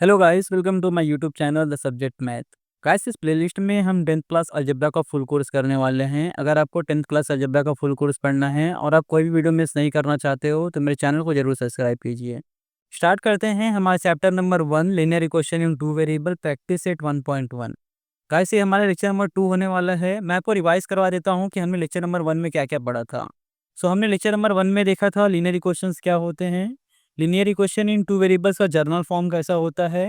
Hello guys, welcome to my YouTube channel the subject math. Guys, इस playlist में हम 10th class algebra का full course करने वाले हैं। अगर आपको 10th क्लास अलजेब्रा का फुल कोर्स पढ़ना है और आप कोई भी वीडियो मिस नहीं करना चाहते हो तो मेरे चैनल को जरूर सब्सक्राइब कीजिए। स्टार्ट करते हैं हमारे chapter number 1, linear equation in two variable, practice set 1.1। Guys, ये हमारा लेक्चर नंबर 2 होने वाला है। मैं आपको रिवाइज करवा देता हूँ कि हमने लेक्चर नंबर 1 में क्या क्या पढ़ा था। हमने लेक्चर नंबर 1 में देखा था लीनियर इक्वेशंस क्या होते हैं, linear equation in two variables का जर्नल फॉर्म कैसा होता है,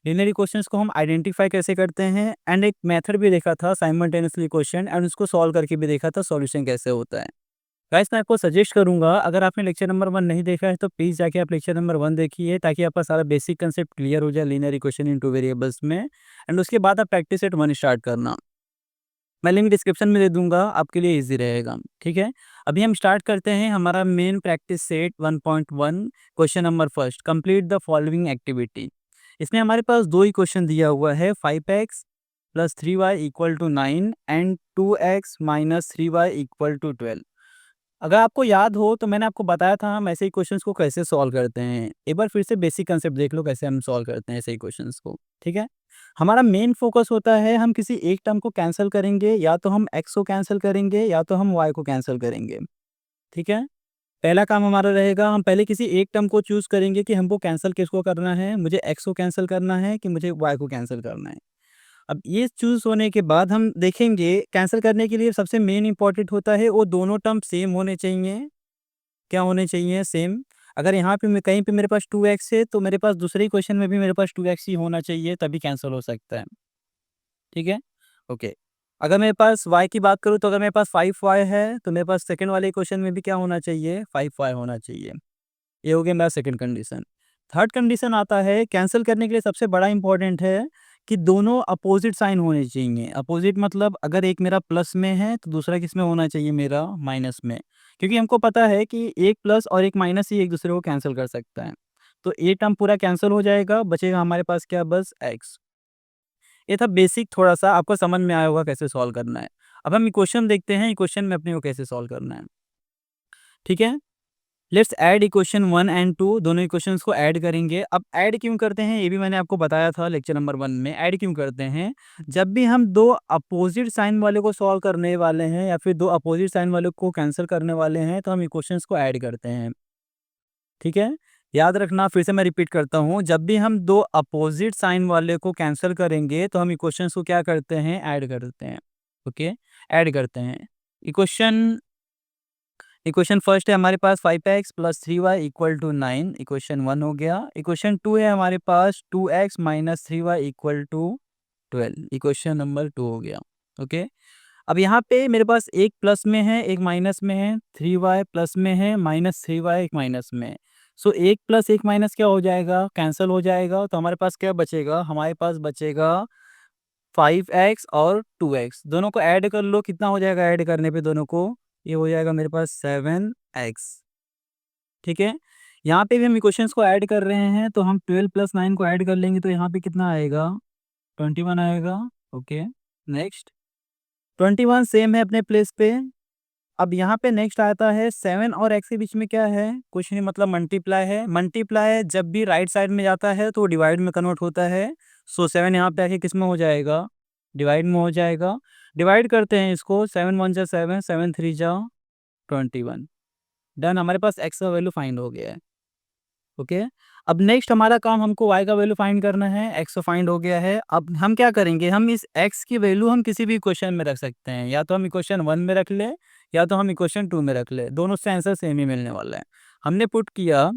लीनियर इक्वेशंस को हम आइडेंटिफाई कैसे करते हैं, एंड एक मेथड भी देखा था साइमल्टेनियसली इक्वेशन, एंड उसको सॉल्व करके भी देखा था सॉल्यूशन कैसे होता है। गाइस, मैं आपको सजेस्ट करूंगा, अगर आपने लेक्चर नंबर 1 नहीं देखा है तो प्लीज़ जाके आप लेक्चर नंबर 1 देखिए, ताकि आपका सारा बेसिक कंसेप्ट क्लियर हो जाए linear equation in two variables में। एंड उसके बाद आप प्रैक्टिस सेट 1 स्टार्ट करना। मैं लिंक डिस्क्रिप्शन में दे दूंगा, आपके लिए ईजी रहेगा। ठीक है, अभी हम स्टार्ट करते हैं हमारा main practice set 1.1। Question number first, complete the following activity. इसमें हमारे पास दो ही क्वेश्चन दिया हुआ है, 5x plus 3y equal to 9 and 2x minus 3y equal to 12। अगर आपको याद हो तो मैंने आपको बताया था हम ऐसे ही क्वेश्चंस को कैसे सॉल्व करते हैं। एक बार फिर से बेसिक कंसेप्ट देख लो कैसे हम सॉल्व करते हैं ऐसे ही क्वेश्चंस को। ठीक है, हमारा मेन फोकस होता है हम किसी एक टर्म को कैंसिल करेंगे, या तो हम x को कैंसिल करेंगे या तो हम y को कैंसिल करेंगे। ठीक है, पहला काम हमारा रहेगा, हम पहले किसी एक टर्म को चूज करेंगे कि हमको कैंसिल किसको करना है, मुझे x को कैंसिल करना है कि मुझे y को कैंसिल करना है। अब ये चूज़ होने के बाद हम देखेंगे कैंसिल करने के लिए सबसे मेन इंपॉर्टेंट होता है वो दोनों टर्म सेम होने चाहिए। क्या होने चाहिए? सेम। अगर यहाँ पे मैं कहीं पे मेरे पास 2x है तो मेरे पास दूसरे ही क्वेश्चन में भी मेरे पास 2x ही होना चाहिए, तभी कैंसिल हो सकता है। ठीक है, ओके। अगर मेरे पास y की बात करूँ तो अगर मेरे पास 5y है तो मेरे पास सेकंड वाले क्वेश्चन में भी क्या होना चाहिए? 5y होना चाहिए। ये हो गया मेरा सेकंड कंडीशन। थर्ड कंडीशन आता है कैंसिल करने के लिए सबसे बड़ा इंपॉर्टेंट है कि दोनों अपोजिट साइन होने चाहिए। अपोजिट मतलब अगर एक मेरा प्लस में है तो दूसरा किस में होना चाहिए? मेरा माइनस में। क्योंकि हमको पता है कि एक प्लस और एक माइनस ही एक दूसरे को कैंसिल कर सकता है। तो ये टर्म पूरा कैंसिल हो जाएगा, बचेगा हमारे पास क्या? बस एक्स। ये था बेसिक, थोड़ा सा आपको समझ में आया होगा कैसे सॉल्व करना है। अब हम इक्वेशन देखते हैं, इक्वेशन में अपने को कैसे सॉल्व करना है। ठीक है, लेट्स ऐड इक्वेशन 1 एंड 2, दोनों इक्वेशंस को ऐड करेंगे। अब ऐड क्यों करते हैं ये भी मैंने आपको बताया था लेक्चर नंबर 1 में। ऐड क्यों करते हैं? जब भी हम दो अपोजिट साइन वाले को सॉल्व करने वाले हैं या फिर दो अपोजिट साइन वाले को कैंसिल करने वाले हैं तो हम इक्वेशंस को ऐड करते हैं। ठीक है, याद रखना, फिर से मैं रिपीट करता हूँ, जब भी हम दो अपोजिट साइन वाले को कैंसिल करेंगे तो हम इक्वेशंस को क्या करते हैं? ऐड करते हैं। ओके, ऐड करते हैं। इक्वेशन इक्वेशन फर्स्ट है हमारे पास 5x plus 3y equal to 9, equation 1 हो गया। इक्वेशन 2 है हमारे पास 2x minus 3y equal to 12, equation number 2 हो गया। ओके, अब यहाँ पे मेरे पास एक प्लस में है एक माइनस में है, 3y प्लस में है माइनस 3y एक माइनस में है। एक प्लस एक माइनस क्या हो जाएगा? कैंसिल हो जाएगा। तो हमारे पास क्या बचेगा? हमारे पास बचेगा 5x और 2x, दोनों को ऐड कर लो, कितना हो जाएगा ऐड करने पे दोनों को? ये हो जाएगा मेरे पास 7x। ठीक है, यहाँ पे भी हम इक्वेशंस को ऐड कर रहे हैं तो हम 12 प्लस 9 को ऐड कर लेंगे तो यहाँ पे कितना आएगा? 21 आएगा। ओके, नेक्स्ट 21 सेम है अपने प्लेस पे। अब यहाँ पे नेक्स्ट आता है 7 और x के बीच में क्या है? कुछ नहीं, मतलब मल्टीप्लाई है। मल्टीप्लाई जब भी राइट साइड में जाता है तो डिवाइड में कन्वर्ट होता है। 7 यहाँ पे आके किस में हो जाएगा? डिवाइड में हो जाएगा। डिवाइड करते हैं इसको, 7 1 जा 7, 7 3 जा 21। डन, हमारे पास x का वैल्यू फाइंड हो गया है। ओके, अब नेक्स्ट हमारा काम, हमको y का वैल्यू फाइंड करना है। x तो फाइंड हो गया है। अब हम क्या करेंगे? हम इस x की वैल्यू हम किसी भी इक्वेशन में रख सकते हैं, या तो हम इक्वेशन 1 में रख ले या तो हम इक्वेशन 2 में रख ले, दोनों से आंसर सेम ही मिलने वाला है। हमने पुट किया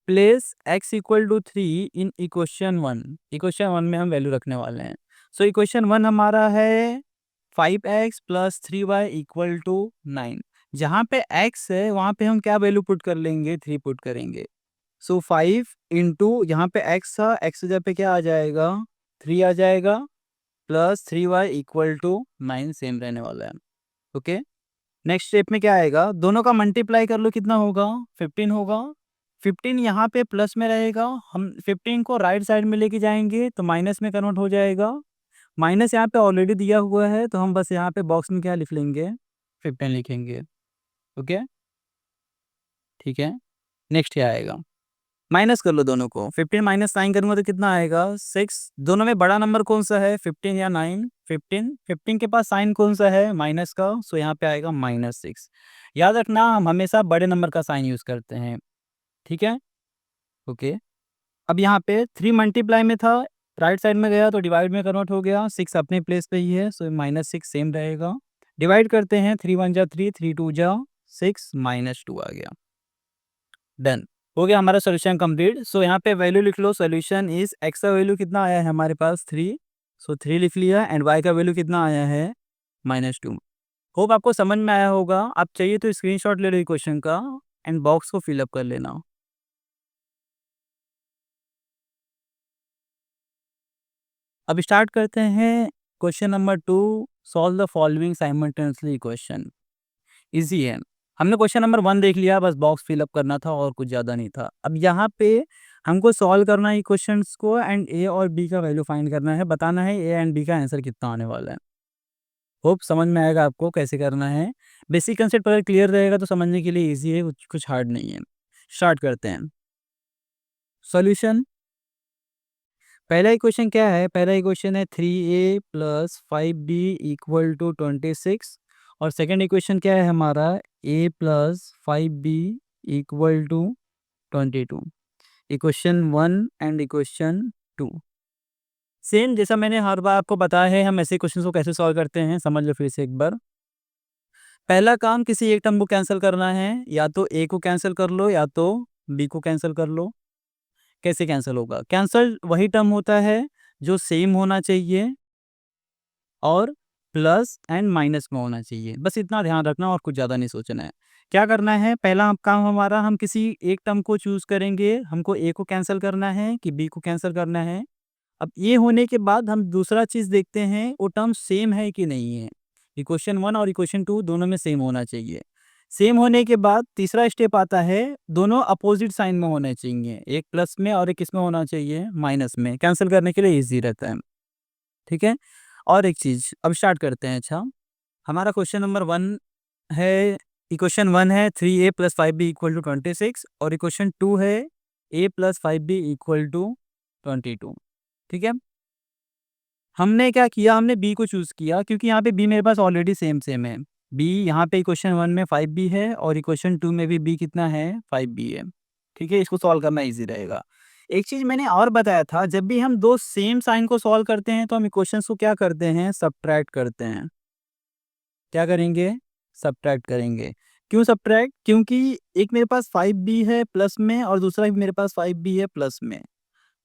place x equal to 3 in equation 1। Equation 1 में हम वैल्यू रखने वाले हैं। इक्वेशन 1 हमारा है 5x plus 3y equal to 9। जहाँ पे x है वहाँ पे हम क्या वैल्यू पुट कर लेंगे? 3 पुट करेंगे। 5 इंटू यहाँ पे x था, x जगह पे क्या आ जाएगा? 3 आ जाएगा, plus 3y equal to 9 same रहने वाला है। ओके, नेक्स्ट स्टेप में क्या आएगा? दोनों का मल्टीप्लाई कर लो, कितना होगा? 15 होगा। 15 यहाँ पे प्लस में रहेगा, हम 15 को राइट साइड में लेके जाएंगे तो माइनस में कन्वर्ट हो जाएगा। माइनस यहाँ पे ऑलरेडी दिया हुआ है तो हम बस यहाँ पे बॉक्स में क्या लिख लेंगे? 15 लिखेंगे। ओके, ठीक है, नेक्स्ट क्या आएगा? माइनस कर लो दोनों को। 15 माइनस 9 करूँगा तो कितना आएगा 6। दोनों में बड़ा नंबर कौन सा है 15 या 9? 15। 15 के पास साइन कौन सा है माइनस का, सो यहाँ पे आएगा -6। याद रखना हम हमेशा बड़े नंबर का साइन यूज़ करते हैं, ठीक है। ओके, अब यहाँ पे 3 मल्टीप्लाई में था, राइट साइड में गया तो डिवाइड में कन्वर्ट हो गया। 6 अपने प्लेस पे ही है, सो -6 सेम रहेगा। डिवाइड करते हैं, 3 1 जा 3, 3 2 जा 6, -2 आ गया। डन, हो गया हमारा सोल्यूशन कंप्लीट। सो यहाँ पे वैल्यू लिख लो, सोल्यूशन इज एक्स का वैल्यू कितना आया है हमारे पास 3, सो 3 लिख लिया, एंड वाई का वैल्यू कितना आया है -2। होप आपको समझ में आया होगा। आप चाहिए तो स्क्रीनशॉट ले लो क्वेश्चन का एंड बॉक्स को फिलअप कर लेना। अब स्टार्ट करते हैं question number 2। Solve the following simultaneously equation. Easy है। हमने क्वेश्चन नंबर 1 देख लिया, बस बॉक्स फिलअप करना था और कुछ ज़्यादा नहीं था। अब यहाँ पे हमको सॉल्व करना है क्वेश्चंस को एंड ए और बी का वैल्यू फाइंड करना है, बताना है ए एंड बी का आंसर कितना आने वाला है। होप समझ में आएगा आपको कैसे करना है। बेसिक कंसेप्ट अगर क्लियर रहेगा तो समझने के लिए ईजी है, कुछ हार्ड नहीं है। स्टार्ट करते हैं। सॉल्यूशन, पहला इक्वेशन क्या है, पहला इक्वेशन है 3a plus 5b equal to 26, और सेकेंड इक्वेशन क्या है हमारा a plus 5b equal to 22। Equation 1 and equation 2 same जैसा मैंने हर बार आपको बताया है, हम ऐसे क्वेश्चन को कैसे सॉल्व करते हैं समझ लो फिर से एक बार। पहला काम किसी एक टर्म को कैंसिल करना है, या तो a को कैंसिल कर लो या तो b को कैंसिल कर लो। कैसे कैंसिल होगा, कैंसिल वही टर्म होता है जो सेम होना चाहिए और प्लस एंड माइनस में होना चाहिए, बस इतना ध्यान रखना और कुछ ज़्यादा नहीं सोचना है। क्या करना है, पहला काम हमारा, हम किसी एक टर्म को चूज़ करेंगे, हमको ए को कैंसिल करना है कि बी को कैंसिल करना है। अब ये होने के बाद हम दूसरा चीज़ देखते हैं वो टर्म सेम है कि नहीं है। इक्वेशन 1 और इक्वेशन 2 दोनों में सेम होना चाहिए। सेम होने के बाद तीसरा स्टेप आता है, दोनों अपोजिट साइन में होने चाहिए, एक प्लस में और एक किस में होना चाहिए माइनस में, कैंसिल करने के लिए ईजी रहता है, ठीक है। और एक चीज़ अब स्टार्ट करते हैं। अच्छा, हमारा क्वेश्चन नंबर 1 है, इक्वेशन 1 है 3a plus 5b equal to 26, और इक्वेशन 2 है a plus 5b equal to 22, ठीक है। हमने क्या किया, हमने बी को चूज़ किया क्योंकि यहाँ पे बी मेरे पास ऑलरेडी सेम सेम है। बी यहाँ पे इक्वेशन 1 में 5b है और इक्वेशन 2 में भी बी कितना है 5b है, ठीक है। इसको सॉल्व करना ईजी रहेगा। एक चीज़ मैंने और बताया था, जब भी हम दो सेम साइन को सॉल्व करते हैं तो हम इक्वेशंस को क्या करते हैं, सब्ट्रैक्ट करते हैं। क्या करेंगे, सब्ट्रैक्ट करेंगे। क्यों सब्ट्रैक्ट, क्योंकि एक मेरे पास 5b है प्लस में और दूसरा भी मेरे पास 5b है प्लस में।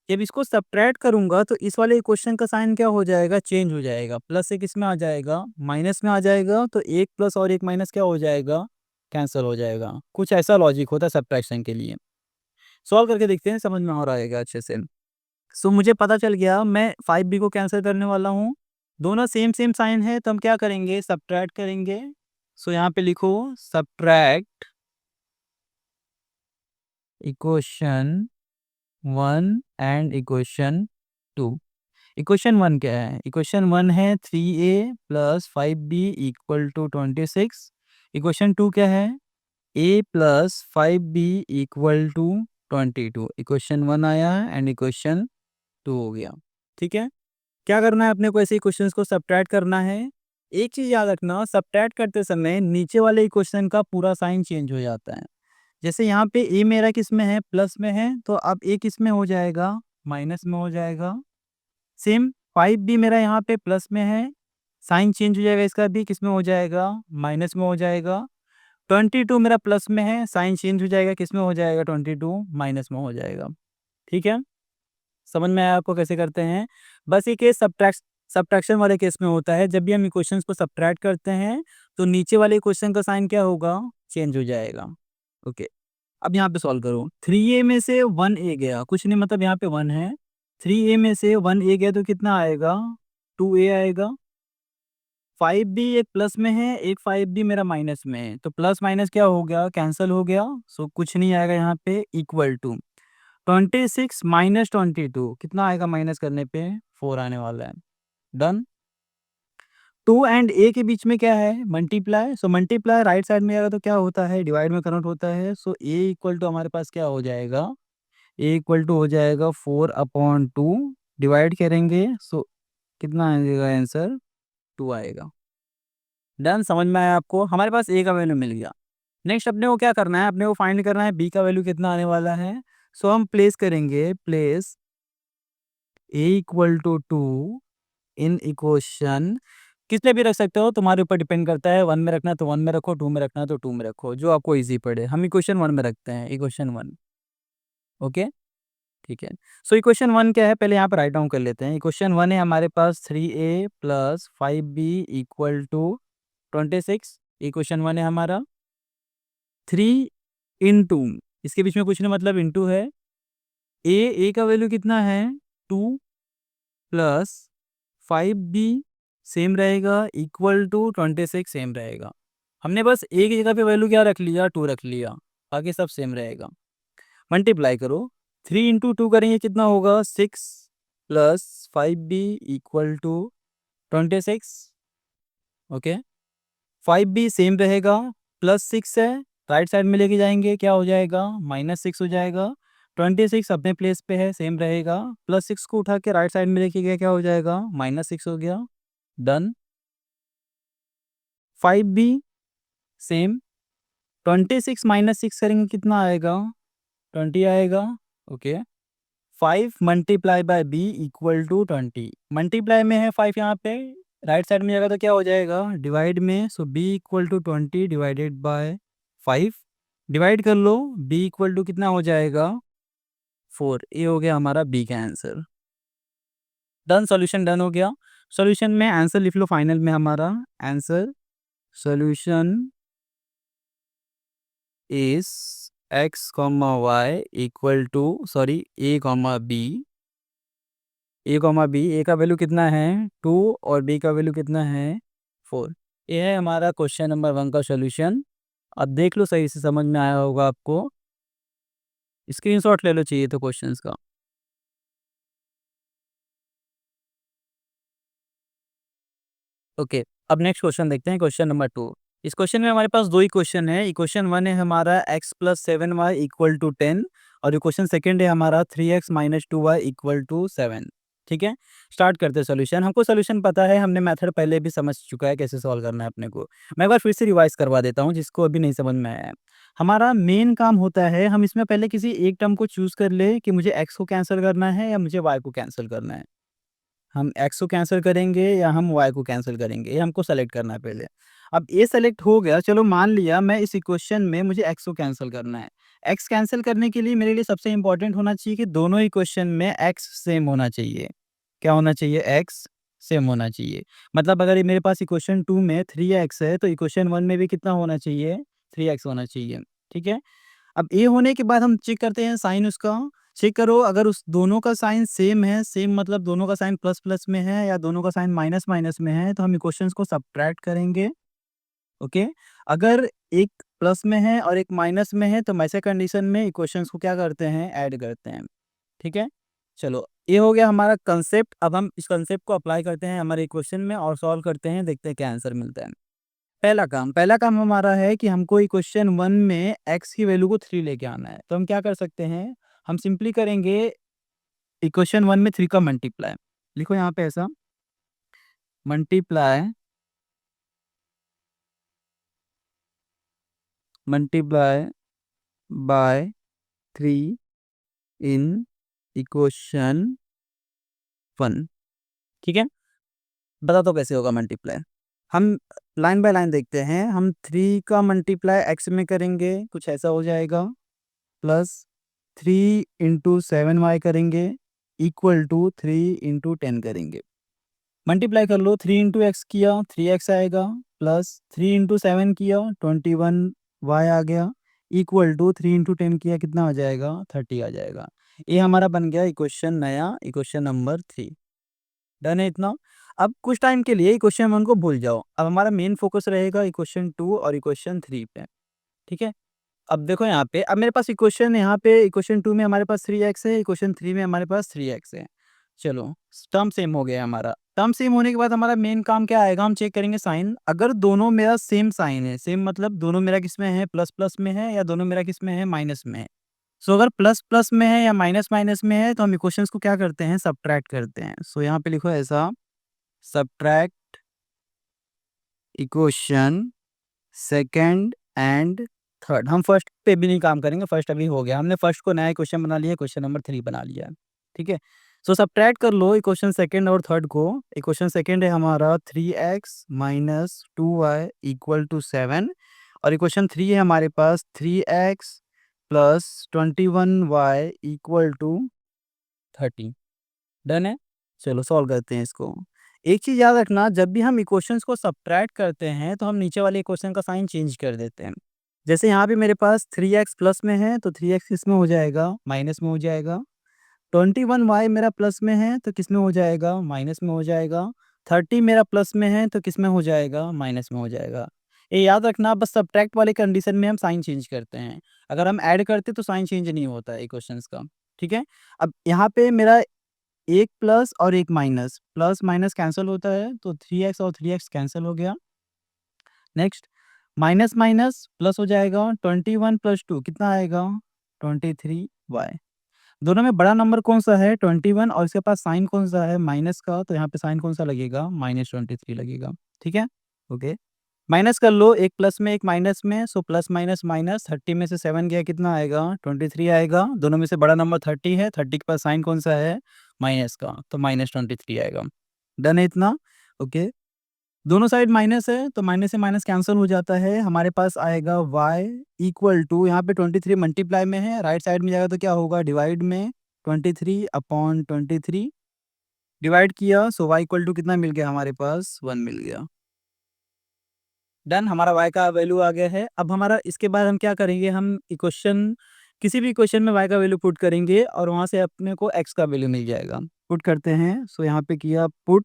जब इसको सब्ट्रैक्ट करूंगा तो इस वाले इक्वेशन का साइन क्या हो जाएगा, चेंज हो जाएगा। प्लस से किस में आ जाएगा, माइनस में आ जाएगा, तो एक प्लस और एक माइनस क्या हो जाएगा, कैंसिल हो जाएगा। कुछ ऐसा लॉजिक होता है सब्ट्रैक्शन के लिए। सॉल्व करके देखते हैं, समझ में आ आएगा अच्छे से। सो मुझे पता चल गया, मैं 5b को कैंसिल करने वाला हूँ। दोनों सेम सेम साइन है तो हम क्या करेंगे, सब्ट्रैक्ट करेंगे। सो यहाँ पे लिखो subtract equation 1 and equation 2। Equation 1 क्या है, इक्वेशन 1 है 3a plus 5b equal to 26। Equation 2 क्या है, a plus 5b equal to 22। Equation 1 आया एंड इक्वेशन 2 हो गया, ठीक है। क्या करना है अपने को, ऐसे इक्वेशंस को सब्ट्रैक्ट करना है। एक चीज़ याद रखना, सब्ट्रैक्ट करते समय नीचे वाले इक्वेशन का पूरा साइन चेंज हो जाता है। जैसे यहाँ पे a मेरा किस में है, प्लस में है, तो अब a किस में हो जाएगा, माइनस में हो जाएगा। सेम 5b मेरा यहाँ पे प्लस में है, साइन चेंज हो जाएगा, इसका भी किस में हो जाएगा, माइनस में हो जाएगा। 22 मेरा प्लस में है, साइन चेंज हो जाएगा, किस में हो जाएगा, 22 माइनस में हो जाएगा, ठीक है। समझ में आया आपको कैसे करते हैं। बस ये केस सब्ट्रैक्शन वाले केस में होता है, जब भी हम इक्वेशंस को सब्ट्रैक्ट करते हैं तो नीचे वाले इक्वेशन का साइन क्या होगा, चेंज हो जाएगा। ओके, अब यहाँ पे सॉल्व करो। 3a में से 1a गया, कुछ नहीं मतलब यहाँ पे 1 है, 3a में से 1a गया तो कितना आएगा, 2a आएगा। 5b एक प्लस में है, एक 5b मेरा माइनस में है, तो प्लस माइनस क्या हो गया, कैंसिल हो गया। सो कुछ नहीं आएगा यहाँ पे, इक्वल टू 26 माइनस 22 कितना आएगा, माइनस करने पे 4 आने वाला है। डन। 2 एंड a के बीच में क्या है, multiply. So multiply right side में आएगा तो क्या होता है, डिवाइड में कन्वर्ट होता है। सो a इक्वल टू हमारे पास क्या हो जाएगा, ए इक्वल टू हो जाएगा 4/2, डिवाइड करेंगे सो कितना आएगा आंसर, 2 आएगा। डन, समझ में आया आपको? हमारे पास ए का वैल्यू मिल गया। नेक्स्ट अपने को क्या करना है, अपने को फाइंड करना है बी का वैल्यू कितना आने वाला है। सो हम प्लेस करेंगे, place A equal to 2 in equation, किस पे भी रख सकते हो, तुम्हारे ऊपर डिपेंड करता है। 1 में रखना है तो 1 में रखो, 2 में रखना है तो 2 में रखो, जो आपको इजी पड़े। हम इक्वेशन 1 में रखते हैं, इक्वेशन 1। ओके, ठीक है। सो इक्वेशन 1 क्या है, पहले यहाँ पर राइट डाउन कर लेते हैं। इक्वेशन 1 है हमारे पास 3a plus 5b equal to 26। Equation 1 है हमारा 3 इंटू, इसके बीच में कुछ नहीं मतलब इंटू है। ए का वैल्यू कितना है 2 प्लस 5b सेम रहेगा इक्वल टू 26 सेम रहेगा। हमने बस एक जगह पे वैल्यू क्या रख लिया, 2 रख लिया, बाकी सब सेम रहेगा। मल्टीप्लाई करो, 3 × 2 करेंगे कितना होगा 6 plus 5b equal to 26। Okay, 5b same रहेगा, +6 है, राइट साइड में लेके जाएंगे क्या हो जाएगा, -6 हो जाएगा। 26 अपने प्लेस पे है, सेम रहेगा। +6 को उठा के राइट साइड में लेके गया क्या हो जाएगा, -6 हो गया। डन। 5b सेम, 26 -6 करेंगे कितना आएगा, 20 आएगा। Okay, 5 multiply by b equal to 20, multiply में है 5 यहाँ पे, राइट साइड में जाएगा तो क्या हो जाएगा, डिवाइड में। So b equal to 20 divided by 5, divide कर लो, b इक्वल टू कितना हो जाएगा 4। ये हो गया हमारा b का आंसर। डन, सॉल्यूशन डन हो गया। सॉल्यूशन में आंसर लिख लो फाइनल में हमारा answer, solution is x, y equal to sorry a, b, A का वैल्यू कितना है 2 और बी का वैल्यू कितना है 4। ये है हमारा क्वेश्चन नंबर 1 का सॉल्यूशन। अब देख लो, सही से समझ में आया होगा आपको। स्क्रीनशॉट ले लो चाहिए तो क्वेश्चंस का। ओके, अब नेक्स्ट क्वेश्चन देखते हैं, क्वेश्चन नंबर 2। इस क्वेश्चन में हमारे पास दो ही क्वेश्चन है। इक्वेशन 1 है हमारा x + 7y = 10 और इक्वेशन सेकंड है हमारा 3x - 2y = 7। ठीक है, स्टार्ट करते हैं सॉल्यूशन। हमको सॉल्यूशन पता है, हमने मेथड पहले भी समझ चुका है कैसे सॉल्व करना है अपने को। मैं एक बार फिर से रिवाइज करवा देता हूँ जिसको अभी नहीं समझ में आया है। हमारा मेन काम होता है, हम इसमें पहले किसी एक टर्म को चूज कर ले कि मुझे x को कैंसिल करना है या मुझे y को कैंसिल करना है। हम x को कैंसिल करेंगे या हम y को कैंसिल करेंगे, ये हमको सेलेक्ट करना है पहले। अब ये सेलेक्ट हो गया, चलो मान लिया मैं इस इक्वेशन में मुझे x को कैंसिल करना है। x कैंसिल करने के लिए मेरे लिए सबसे इंपॉर्टेंट होना चाहिए कि दोनों इक्वेशन में x सेम होना चाहिए। क्या होना चाहिए, x सेम होना चाहिए। मतलब अगर ये मेरे पास इक्वेशन 2 में 3x है तो इक्वेशन 1 में भी कितना होना चाहिए, 3x होना चाहिए। ठीक है, अब ये होने के बाद हम चेक करते हैं साइन उसका। चेक करो, अगर उस दोनों का साइन सेम है, सेम मतलब दोनों का साइन प्लस प्लस में है या दोनों का साइन माइनस माइनस में है, तो हम इक्वेशंस को सब्ट्रैक्ट करेंगे। ओके, अगर एक प्लस में है और एक माइनस में है तो वैसे कंडीशन में इक्वेशंस को क्या करते हैं, ऐड करते हैं। ठीक है, चलो ये हो गया हमारा कंसेप्ट। अब हम इस कंसेप्ट को अप्लाई करते हैं हमारे इक्वेशन में और सॉल्व करते हैं, देखते हैं क्या आंसर मिलता है। पहला काम हमारा है कि हमको इक्वेशन 1 में x की वैल्यू को 3 लेके आना है। तो हम क्या कर सकते हैं, हम सिंपली करेंगे इक्वेशन 1 में 3 का मल्टीप्लाई। लिखो यहाँ पे ऐसा, multiply multiply by 3 in equation 1। ठीक है, बता दो कैसे होगा मल्टीप्लाई। हम लाइन बाय लाइन देखते हैं। हम 3 का मल्टीप्लाई x में करेंगे, कुछ ऐसा हो जाएगा, प्लस 3 × 7y करेंगे इक्वल टू 3 × 10 करेंगे। मल्टीप्लाई कर लो, 3 × x किया 3x आएगा, प्लस 3 × 7 किया 21y आ गया, इक्वल टू 3 × 10 किया कितना आ जाएगा, 30 आ जाएगा। ये हमारा बन गया इक्वेशन, नया इक्वेशन नंबर 3। डन है इतना। अब कुछ टाइम के लिए इक्वेशन 1 को भूल जाओ, अब हमारा मेन फोकस रहेगा इक्वेशन 2 और इक्वेशन 3 पे। ठीक है, अब देखो यहाँ पे, अब मेरे पास इक्वेशन यहाँ पे इक्वेशन 2 में हमारे पास 3x है, इक्वेशन 3 में हमारे पास 3x है। चलो, टर्म सेम हो गया हमारा। टर्म सेम होने के बाद हमारा मेन काम क्या आएगा, हम चेक करेंगे साइन। अगर दोनों मेरा सेम साइन है, सेम मतलब दोनों मेरा किस में है, प्लस प्लस में है या दोनों मेरा किस में है, माइनस में है। सो अगर प्लस प्लस में है या माइनस माइनस में है तो हम इक्वेशंस को क्या करते हैं, सब्ट्रैक्ट करते हैं। सो यहाँ पे लिखो ऐसा, subtract equation second and third. हम फर्स्ट पे भी नहीं काम करेंगे, फर्स्ट अभी हो गया, हमने फर्स्ट को नया क्वेश्चन बना लिया, क्वेश्चन नंबर 3 बना लिया है, ठीक है। सो सब्ट्रैक्ट कर लो इक्वेशन सेकंड और थर्ड को। इक्वेशन सेकंड है हमारा 3x minus 2y equal to 7, और इक्वेशन 3 है हमारे पास 3x plus 21y equal to 30। Done है। चलो सॉल्व करते हैं इसको। एक चीज़ याद रखना, जब भी हम इक्वेशंस को सब्ट्रैक्ट करते हैं तो हम नीचे वाले इक्वेशन का साइन चेंज कर देते हैं। जैसे यहाँ पे मेरे पास 3x प्लस में है तो 3x किस में हो जाएगा, माइनस में हो जाएगा। 21y मेरा प्लस में है तो किस में हो जाएगा, माइनस में हो जाएगा। 30 मेरा प्लस में है तो किस में हो जाएगा, माइनस में हो जाएगा। ये याद रखना, बस सब्ट्रैक्ट वाले कंडीशन में हम साइन चेंज करते हैं। अगर हम ऐड करते तो साइन चेंज नहीं होता है इक्वेशंस का, ठीक है। अब यहाँ पे मेरा एक प्लस और एक माइनस, प्लस माइनस कैंसिल होता है तो 3x और 3x कैंसिल हो गया। नेक्स्ट माइनस माइनस प्लस हो जाएगा, 21 प्लस 2 कितना आएगा, 23y। दोनों में बड़ा नंबर कौन सा है, 21, और इसके पास साइन कौन सा है, माइनस का, तो यहाँ पे साइन कौन सा लगेगा, -23 लगेगा, ठीक है। ओके, माइनस कर लो, एक प्लस में एक माइनस में, सो प्लस माइनस माइनस, 30 में से 7 गया कितना आएगा, 23 आएगा। दोनों में से बड़ा नंबर 30 है, 30 के पास साइन कौन सा है, माइनस का, तो -23 आएगा। डन है इतना। ओके, दोनों साइड माइनस है तो माइनस से माइनस कैंसिल हो जाता है, हमारे पास आएगा y इक्वल टू, यहाँ पे 23 मल्टीप्लाई में है, राइट साइड में जाएगा तो क्या होगा, डिवाइड में, 23 अपॉन 23 डिवाइड किया, सो y इक्वल टू कितना मिल गया हमारे पास, 1 मिल गया। डन, हमारा y का वैल्यू आ गया है। अब हमारा इसके बाद हम क्या करेंगे, हम इक्वेशन, किसी भी इक्वेशन में y का वैल्यू पुट करेंगे और वहाँ से अपने को x का वैल्यू मिल जाएगा। पुट करते हैं, सो यहाँ पे किया put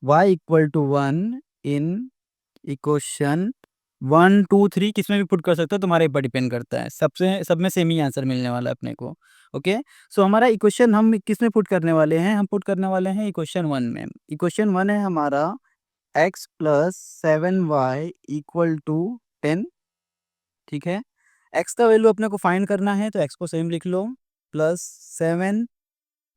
y equal to 1 in equation 1 2 3, किस में भी पुट कर सकते हो, तुम्हारे ऊपर डिपेंड करता है, सबसे सब में सेम ही आंसर मिलने वाला है अपने को। ओके, सो हमारा इक्वेशन हम किस में पुट करने वाले हैं, हम पुट करने वाले हैं इक्वेशन 1 में। इक्वेशन 1 है हमारा x plus 7y equal to 10, ठीक है। x का वैल्यू अपने को फाइंड करना है तो x को सेम लिख लो, प्लस 7,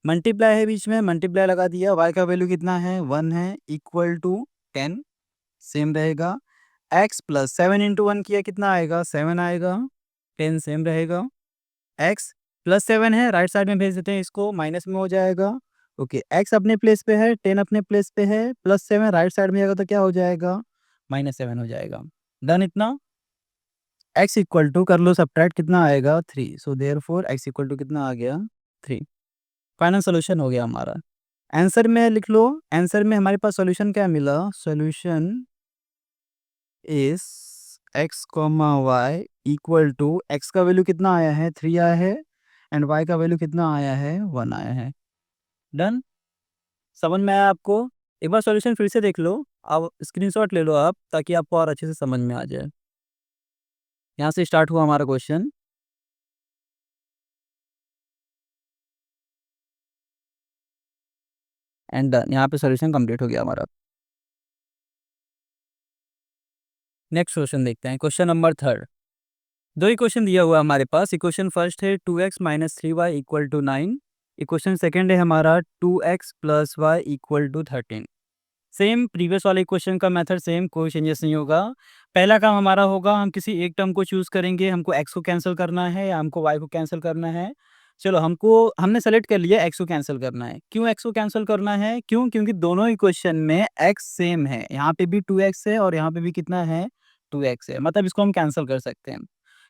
मल्टीप्लाई है बीच में, मल्टीप्लाई लगा दिया, y का वैल्यू कितना है, 1 है, इक्वल टू 10, सेम रहेगा। x प्लस 7 इंटू 1 किया कितना आएगा, 7 आएगा, 10 सेम रहेगा। x प्लस 7 है, राइट साइड में भेज देते हैं इसको, माइनस में हो जाएगा। ओके, x अपने प्लेस पे है, 10 अपने प्लेस पे है, प्लस 7 राइट साइड में जाएगा तो क्या हो जाएगा, -7 हो जाएगा। डन इतना। x इक्वल टू कर लो सब्ट्रैक्ट, कितना आएगा, 3, so therefore x equal to कितना आ गया, 3। फाइनल सोल्यूशन हो गया हमारा। आंसर में लिख लो, आंसर में हमारे पास सोल्यूशन क्या मिला, solution is x comma y equal to, x का वैल्यू कितना आया है, 3 आया है, एंड y का वैल्यू कितना आया है, 1 आया है। डन, समझ में आया आपको। एक बार सॉल्यूशन फिर से देख लो, अब स्क्रीनशॉट ले लो आप, ताकि आपको और अच्छे से समझ में आ जाए। यहाँ से स्टार्ट हुआ हमारा क्वेश्चन, एंड डन, यहाँ पे सॉल्यूशन कंप्लीट हो गया हमारा। नेक्स्ट क्वेश्चन देखते हैं, क्वेश्चन नंबर 3। दो इक्वेशन दिया हुआ है हमारे पास। इक्वेशन फर्स्ट है 2x minus 3y equal to 9। Equation second है हमारा 2x plus y equal to 13। Same previous वाले इक्वेशन का मेथड सेम, कोई चेंजेस नहीं होगा। पहला काम हमारा होगा, हम किसी एक टर्म को चूज़ करेंगे, हमको x को कैंसिल करना है या हमको y को कैंसिल करना है। चलो, हमने सेलेक्ट कर लिया x को कैंसिल करना है। क्यों x को कैंसिल करना है, क्यों, क्योंकि दोनों इक्वेशन में x सेम है, यहाँ पे भी 2x है और यहाँ पे भी कितना है, 2x है, मतलब इसको हम कैंसिल कर सकते हैं।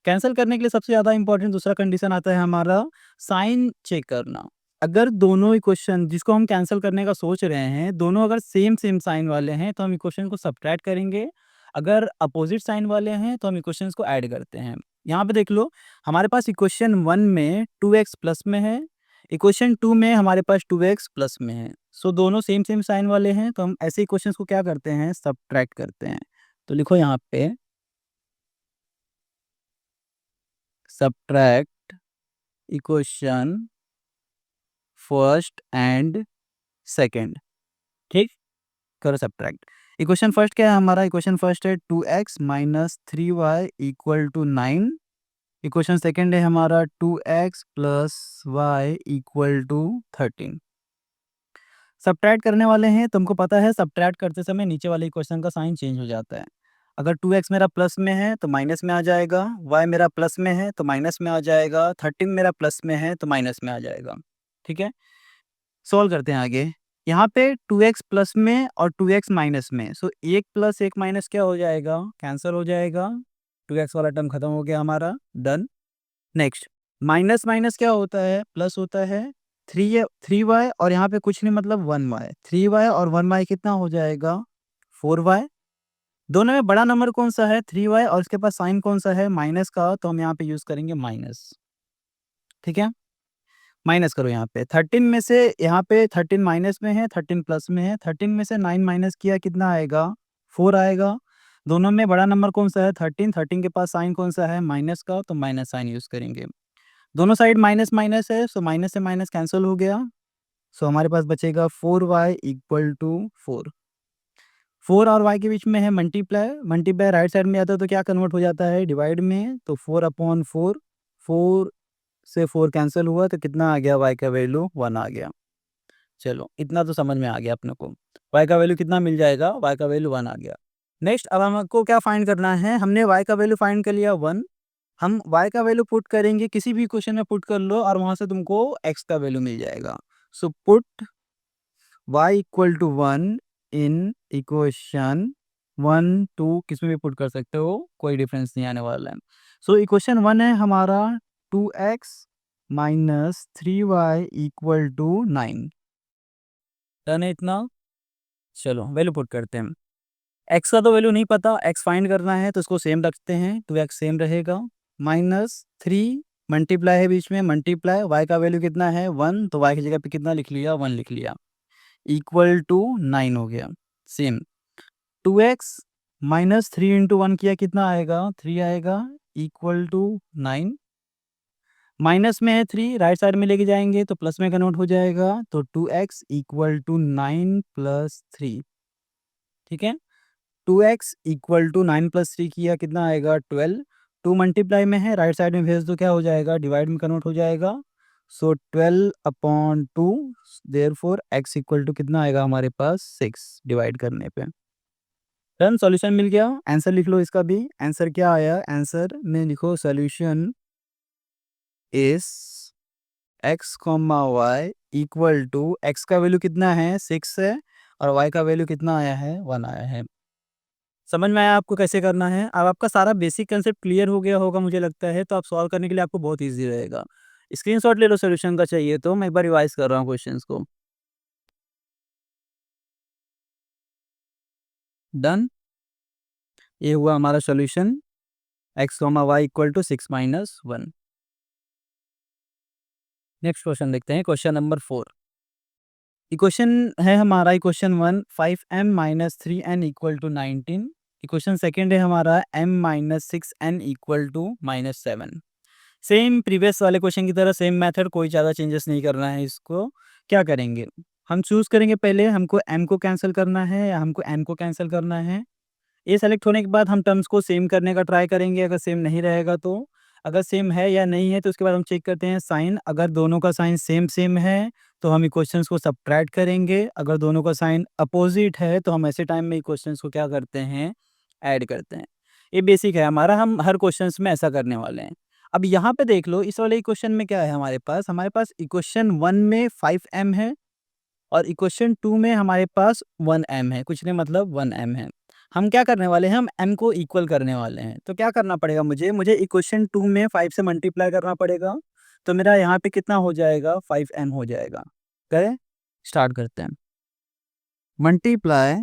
कैंसिल करने के लिए सबसे ज़्यादा इंपॉर्टेंट दूसरा कंडीशन आता है हमारा, साइन चेक करना। अगर दोनों इक्वेशन जिसको हम कैंसिल करने का सोच रहे हैं, दोनों अगर सेम सेम साइन वाले हैं तो हम इक्वेशन को सब्ट्रैक्ट करेंगे। अगर अपोजिट साइन वाले हैं तो हम इक्वेशंस को ऐड करते हैं। यहाँ पे देख लो, हमारे पास इक्वेशन 1 में 2x प्लस में है, इक्वेशन 2 में हमारे पास 2x प्लस में है। सो दोनों सेम सेम साइन वाले हैं तो हम ऐसे इक्वेशंस को क्या करते हैं, सब्ट्रैक्ट करते हैं। तो लिखो यहाँ पे subtract equation first and second, ठीक। करो सब्ट्रैक्ट। इक्वेशन फर्स्ट क्या है हमारा, इक्वेशन फर्स्ट है 2x minus 3y equal to 9, equation second है हमारा 2x plus y equal to 13। Subtract करने वाले हैं, तुमको पता है सब्ट्रैक्ट करते समय नीचे वाले इक्वेशन का साइन चेंज हो जाता है। अगर 2x मेरा प्लस में है तो माइनस में आ जाएगा, y मेरा प्लस में है तो माइनस में आ जाएगा, 13 मेरा प्लस में है तो माइनस में आ जाएगा। ठीक है, सॉल्व करते हैं आगे। यहाँ पे 2x प्लस में और 2x माइनस में, सो एक प्लस एक माइनस क्या हो जाएगा, कैंसिल हो जाएगा। 2x वाला टर्म खत्म हो गया हमारा, डन। नेक्स्ट, माइनस माइनस क्या होता है, प्लस होता है। 3y और यहाँ पे कुछ नहीं मतलब 1y, 3y और 1y कितना हो जाएगा, 4y। दोनों में बड़ा नंबर कौन सा है, 3y, और इसके पास साइन कौन सा है, माइनस का, तो हम यहाँ पे यूज करेंगे माइनस। ठीक है, माइनस करो यहाँ पे 13 में से, यहाँ पे 13 माइनस में है, 13 प्लस में है। 13 में से 9 माइनस किया कितना आएगा, 4 आएगा। दोनों में बड़ा नंबर कौन सा है, 13। 13 के पास साइन कौन सा है, माइनस का, तो माइनस साइन यूज करेंगे। दोनों साइड माइनस माइनस है, सो माइनस से माइनस कैंसिल हो गया। सो हमारे पास बचेगा 4y इक्वल टू 4। 4 और y के बीच में है मल्टीप्लाई, मल्टीप्लाई राइट साइड में आता है तो क्या कन्वर्ट हो जाता है, डिवाइड में। तो 4/4, 4 से 4 कैंसिल हुआ तो कितना आ गया, y का वैल्यू 1 आ गया। चलो इतना तो समझ में आ गया अपने को, y का वैल्यू कितना मिल जाएगा, y का वैल्यू 1 आ गया। नेक्स्ट, अब हमको क्या फाइंड करना है, हमने y का वैल्यू फाइंड कर लिया 1। हम y का वैल्यू पुट करेंगे, किसी भी क्वेश्चन में पुट कर लो और वहां से तुमको x का वैल्यू मिल जाएगा। So put y equal to 1 in equation 1 2, किसमें भी पुट कर सकते हो, कोई डिफरेंस नहीं आने वाला है। सो इक्वेशन 1 है हमारा 2x minus 3y equal to 9। Done है इतना। चलो वैल्यू पुट करते हैं। x का तो वैल्यू नहीं पता, x फाइंड करना है तो इसको सेम रखते हैं, 2x सेम रहेगा। माइनस 3 मल्टीप्लाई है बीच में, मल्टीप्लाई y का वैल्यू कितना है 1, तो y की जगह पे कितना लिख लिया, 1 लिख लिया, इक्वल टू 9 हो गया। सेम 2x माइनस 3 इंटू 1 किया कितना आएगा, 3 आएगा, इक्वल टू 9। माइनस में है 3, राइट साइड में लेके जाएंगे तो प्लस में कन्वर्ट हो जाएगा, तो 2x इक्वल टू 9 प्लस 3। ठीक है, 2x इक्वल टू 9 प्लस 3 किया कितना आएगा, 12। 2 मल्टीप्लाई में है, राइट साइड में भेज दो क्या हो जाएगा, डिवाइड में कन्वर्ट हो जाएगा। सो 12/2, देयरफॉर x इक्वल टू कितना आएगा हमारे पास, 6 डिवाइड करने पे। डन, सॉल्यूशन मिल गया। आंसर लिख लो इसका भी, आंसर क्या आया, आंसर में लिखो solution is x comma y equal to, x का वैल्यू कितना है 6 है और y का वैल्यू कितना आया है 1 आया है। समझ में आया आपको कैसे करना है। अब आपका सारा बेसिक कंसेप्ट क्लियर हो गया होगा मुझे लगता है, तो आप सॉल्व करने के लिए आपको बहुत ईजी रहेगा। स्क्रीनशॉट ले लो सॉल्यूशन का, चाहिए तो मैं एक बार रिवाइज कर रहा हूँ क्वेश्चंस को। डन, ये हुआ हमारा solution, x comma y equal to 6 minus 1। Next question देखते हैं, क्वेश्चन नंबर 4। इक्वेशन है हमारा equation 1 5m minus 3n equal to 19। Equation second है हमारा m minus 6n equal to minus 7। Same previous वाले क्वेश्चन की तरह सेम मेथड, कोई ज़्यादा चेंजेस नहीं करना है। इसको क्या करेंगे, हम चूज़ करेंगे पहले हमको m को कैंसिल करना है या हमको n को कैंसिल करना है। ये सेलेक्ट होने के बाद हम टर्म्स को सेम करने का ट्राई करेंगे, अगर सेम नहीं रहेगा तो। अगर सेम है या नहीं है तो उसके बाद हम चेक करते हैं साइन, अगर दोनों का साइन सेम सेम है तो हम इक्वेशंस को सब्ट्रैक्ट करेंगे, अगर दोनों का साइन अपोजिट है तो हम ऐसे टाइम में इक्वेशंस को क्या करते हैं, ऐड करते हैं। ये बेसिक है हमारा, हम हर क्वेश्चंस में ऐसा करने वाले हैं। अब यहाँ पे देख लो, इस वाले इक्वेशन में क्या है हमारे पास इक्वेशन 1 में 5m है और इक्वेशन 2 में हमारे पास 1m है, कुछ नहीं मतलब 1m है। हम क्या करने वाले हैं, हम m को इक्वल करने वाले हैं। तो क्या करना पड़ेगा मुझे इक्वेशन 2 में 5 से मल्टीप्लाई करना पड़ेगा, तो मेरा यहाँ पे कितना हो जाएगा, 5m हो जाएगा। करें, स्टार्ट करते हैं। Multiply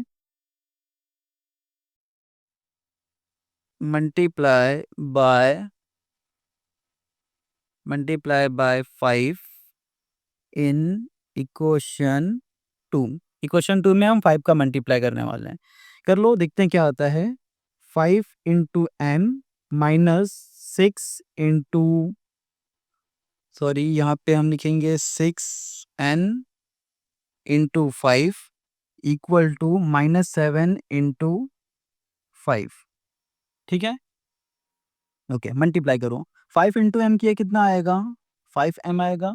multiply by multiply by 5 in equation 2। Equation 2 में हम 5 का मल्टीप्लाई करने वाले हैं। कर लो, देखते हैं क्या आता है। 5 into m minus 6 into, sorry यहाँ पे हम लिखेंगे 6n into 5 equal to minus 7 into 5। ठीक है, ओके, मल्टीप्लाई करो। 5 इंटू एम किया कितना आएगा, 5m आएगा।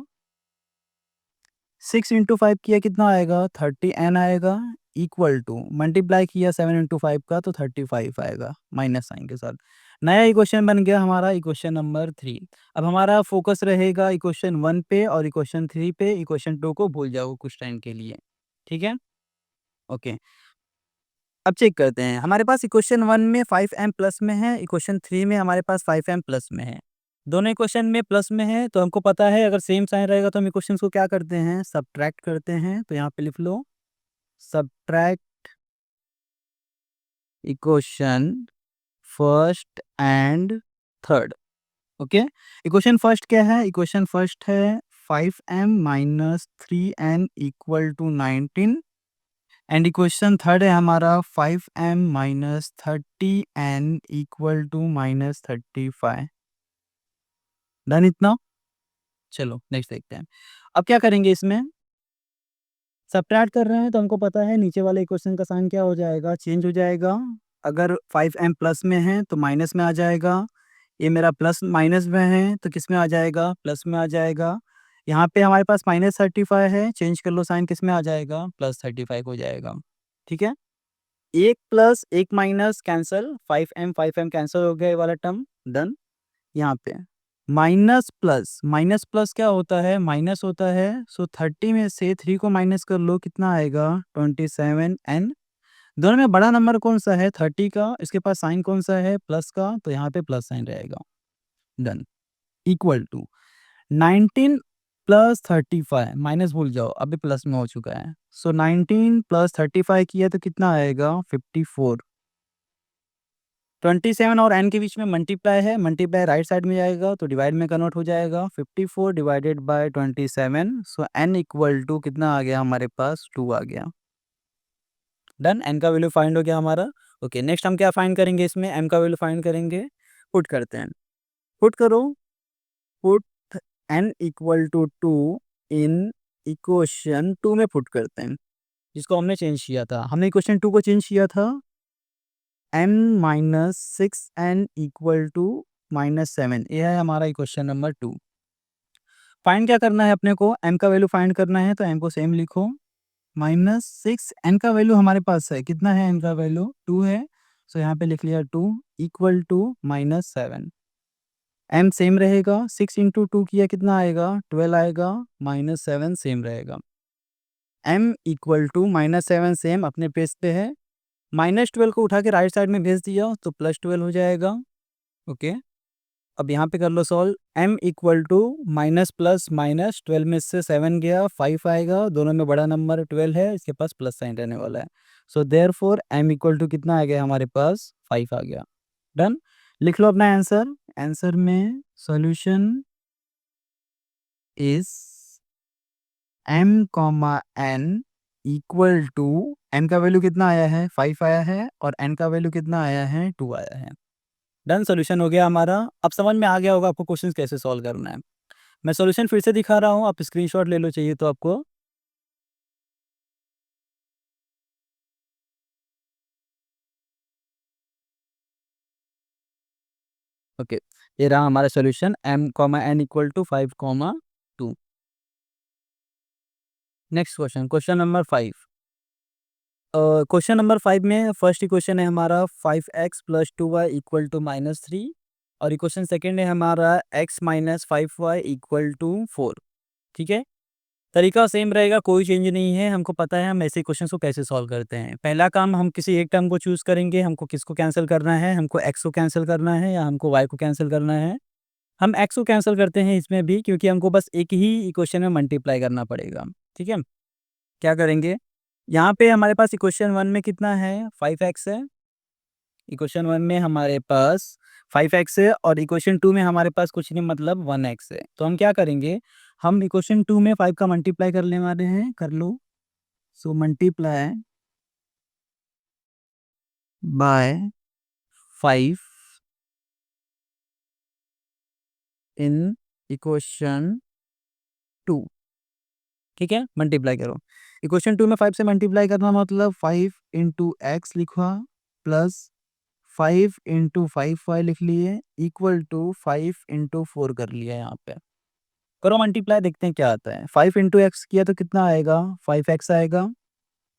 6 इंटू 5 किया कितना आएगा, 30n आएगा। इक्वल टू मल्टीप्लाई किया 7 इंटू 5 का तो 35 आएगा माइनस साइन के साथ। नया इक्वेशन बन गया हमारा इक्वेशन नंबर 3। अब हमारा फोकस रहेगा इक्वेशन 1 पे और इक्वेशन 3 पे। इक्वेशन 2 को भूल जाओ कुछ टाइम के लिए, ठीक है। ओके, अब चेक करते हैं। हमारे पास इक्वेशन 1 में 5m प्लस में है, इक्वेशन 3 में हमारे पास 5m प्लस में है। दोनों इक्वेशन में प्लस में है तो हमको पता है अगर सेम साइन रहेगा तो हम इक्वेशंस को क्या करते हैं, सब्ट्रैक्ट करते हैं। तो यहाँ पे लिख लो subtract equation first and third. Okay, equation first क्या है, इक्वेशन फर्स्ट है 5m minus 3n equal to 19 and equation third है हमारा 5m minus 30n equal to minus 35। Done इतना। चलो नेक्स्ट देखते हैं। अब क्या करेंगे, इसमें सब्ट्रैक्ट कर रहे हैं तो हमको पता है नीचे वाले इक्वेशन का साइन क्या हो जाएगा, चेंज हो जाएगा। अगर 5m प्लस में है तो माइनस में आ जाएगा। ये मेरा प्लस माइनस में है तो किस में आ जाएगा, प्लस में आ जाएगा। यहाँ पे हमारे पास माइनस 35 है, चेंज कर लो साइन, किस में आ जाएगा, प्लस 35 हो जाएगा। ठीक है, एक प्लस एक माइनस कैंसल, 5m कैंसल हो गया ये वाला टर्म। डन। यहाँ पे माइनस प्लस क्या होता है, माइनस होता है। सो 30 में से 3 को माइनस कर लो, कितना आएगा 27n। दोनों में बड़ा नंबर कौन सा है, 30 का, इसके पास साइन कौन सा है, प्लस का, तो यहाँ पे प्लस साइन रहेगा। Done. Equal to 19 plus 35, minus भूल जाओ अभी प्लस में हो चुका है। सो 19 प्लस 35 किया तो कितना आएगा 54। 27 और n के बीच में मल्टीप्लाई है, मल्टीप्लाई राइट साइड में जाएगा तो डिवाइड में कन्वर्ट हो जाएगा। 54 divided by 27, so n equal to कितना आ गया हमारे पास, 2 आ गया। डन, n का वैल्यू फाइंड हो गया हमारा। ओके, नेक्स्ट हम क्या फाइंड करेंगे, इसमें m का वैल्यू फाइंड करेंगे। पुट करते हैं, पुट करो, put n equal to 2 in equation 2 में पुट करते हैं, जिसको हमने चेंज किया था। हमने इक्वेशन 2 को चेंज किया था m minus 6n equal to minus 7। ये है हमारा इक्वेशन नंबर 2। फाइंड क्या करना है अपने को, m का वैल्यू फाइंड करना है तो m को सेम लिखो। माइनस 6, n का वैल्यू हमारे पास है, कितना है n का वैल्यू, 2 है। सो यहाँ पे लिख लिया 2 equal to minus 7। m same रहेगा, 6 इंटू 2 किया कितना आएगा, 12 आएगा, माइनस 7 सेम रहेगा। m equal to minus 7 same अपने पेज पे है। माइनस 12 को उठा के राइट साइड में भेज दिया तो प्लस 12 हो जाएगा। ओके, अब यहाँ पे कर लो solve. m equal to minus plus minus 12 में से 7 गया, 5 आएगा। दोनों में बड़ा नंबर 12 है, इसके पास प्लस साइन रहने वाला है। So therefore m equal to कितना आ गया हमारे पास, 5 आ गया। डन, लिख लो अपना आंसर। आंसर में solution is m comma n equal to, n का वैल्यू कितना आया है, 5 आया है, और n का वैल्यू कितना आया है, 2 आया है। डन, सोल्यूशन हो गया हमारा। अब समझ में आ गया होगा आपको क्वेश्चन कैसे सॉल्व करना है। मैं सॉल्यूशन फिर से दिखा रहा हूँ, आप स्क्रीनशॉट ले लो चाहिए तो आपको। ओके, ये रहा हमारा solution, m comma n equal to 5 comma 2। Next question, question number 5। Question number 5 में फर्स्ट इक्वेशन है हमारा 5x plus 2y equal to minus 3, और इक्वेशन सेकेंड है हमारा x minus 5y equal to 4। ठीक है, तरीका सेम रहेगा, कोई चेंज नहीं है। हमको पता है हम ऐसे क्वेश्चन को कैसे सॉल्व करते हैं। पहला काम, हम किसी एक टर्म को चूज करेंगे। हमको किसको कैंसिल करना है, हमको x को कैंसिल करना है या हमको y को कैंसिल करना है। हम x को कैंसिल करते हैं इसमें भी, क्योंकि हमको बस एक ही इक्वेशन में मल्टीप्लाई करना पड़ेगा। ठीक है, क्या करेंगे, यहाँ पे हमारे पास इक्वेशन 1 में कितना है, 5x है। इक्वेशन 1 में हमारे पास 5x है और इक्वेशन 2 में हमारे पास कुछ नहीं, मतलब 1x है। तो हम क्या करेंगे, हम इक्वेशन 2 में 5 का मल्टीप्लाई करने वाले हैं, कर लो। So multiply by 5 in equation 2। ठीक है, मल्टीप्लाई करो। इक्वेशन 2 में 5 से मल्टीप्लाई करना मतलब 5 इंटू एक्स लिखा प्लस 5 × 5y लिख लिए इक्वल टू 5 × 4 कर लिया यहाँ पे। करो मल्टीप्लाई, देखते हैं क्या आता है। 5 × x किया तो कितना आएगा, 5x आएगा,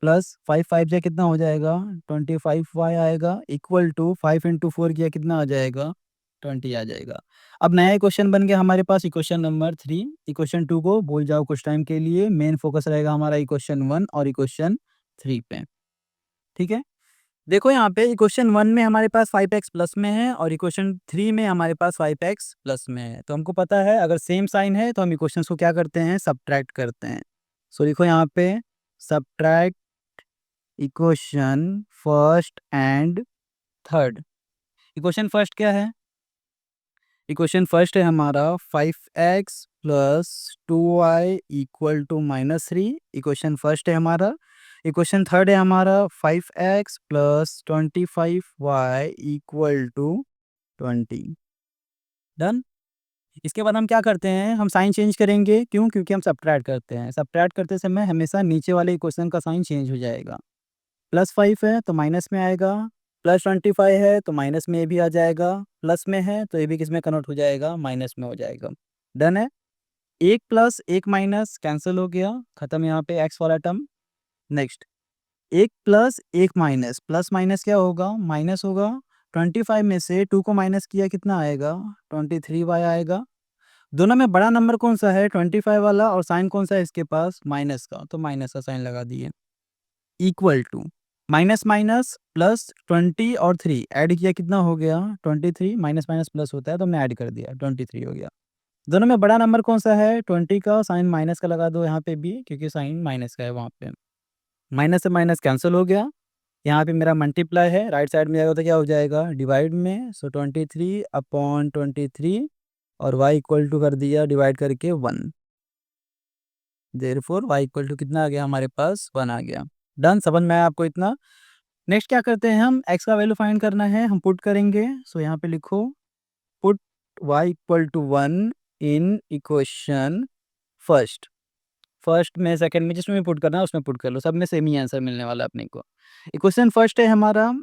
प्लस 5 जा कितना हो जाएगा, 25y आएगा, इक्वल टू 5 × 4 किया कितना आ जाएगा, 20 आ जाएगा। अब नया इक्वेशन बन गया हमारे पास, इक्वेशन नंबर 3। इक्वेशन 2 को भूल जाओ कुछ टाइम के लिए, मेन फोकस रहेगा हमारा इक्वेशन 1 और इक्वेशन 3 पे। ठीक है, देखो यहाँ पे इक्वेशन 1 में हमारे पास 5x प्लस में है और इक्वेशन 3 में हमारे पास 5x प्लस में है। तो हमको पता है अगर सेम साइन है तो हम इक्वेशंस को क्या करते हैं, सब्ट्रैक्ट करते हैं। सो देखो यहाँ पे subtract equation first and third. Equation first क्या है, इक्वेशन फर्स्ट है हमारा 5x plus 2y equal to -3। Equation first है हमारा। इक्वेशन थर्ड है हमारा 5x plus 25y equal to 20। Done. इसके बाद हम क्या करते हैं, हम साइन चेंज करेंगे। क्यों, क्योंकि हम सब्ट्रैक्ट करते हैं। सब्ट्रैक्ट करते समय हमेशा नीचे वाले इक्वेशन का साइन चेंज हो जाएगा। +5 है तो माइनस में आएगा, +25 है तो माइनस में ये भी आ जाएगा, प्लस में है तो ये भी किस में कन्वर्ट हो जाएगा, माइनस में हो जाएगा। डन है। एक प्लस एक माइनस कैंसिल हो गया, खत्म यहाँ पे एक्स वाला टर्म। नेक्स्ट, एक प्लस एक माइनस, प्लस माइनस क्या होगा, माइनस होगा। 25 में से 2 को माइनस किया कितना आएगा, 23y आएगा। दोनों में बड़ा नंबर कौन सा है, 25 वाला, और साइन कौन सा है इसके पास, माइनस का, तो माइनस का साइन लगा दिए। Equal to minus minus plus 20 और 3 ऐड किया कितना हो गया, 23। माइनस माइनस प्लस होता है तो हमने ऐड कर दिया, 23 हो गया। दोनों में बड़ा नंबर कौन सा है, 20 का, साइन माइनस का लगा दो यहाँ पे भी, क्योंकि साइन माइनस का है वहाँ पे। माइनस से माइनस कैंसिल हो गया। यहाँ पे मेरा मल्टीप्लाई है, राइट साइड में जाएगा तो क्या हो जाएगा, डिवाइड में। सो 23/23 और y इक्वल टू कर दिया डिवाइड करके 1। देयरफॉर y इक्वल टू कितना आ गया हमारे पास, 1 आ गया। डन, समझ में आया आपको इतना। नेक्स्ट क्या करते हैं, हम x का वैल्यू फाइंड करना है, हम पुट करेंगे। सो यहाँ पे लिखो put y equal to 1 in equation first. First में, सेकंड में, जिसमें भी पुट करना है उसमें पुट कर लो, सब में सेम ही आंसर मिलने वाला है अपने को। इक्वेशन फर्स्ट है हमारा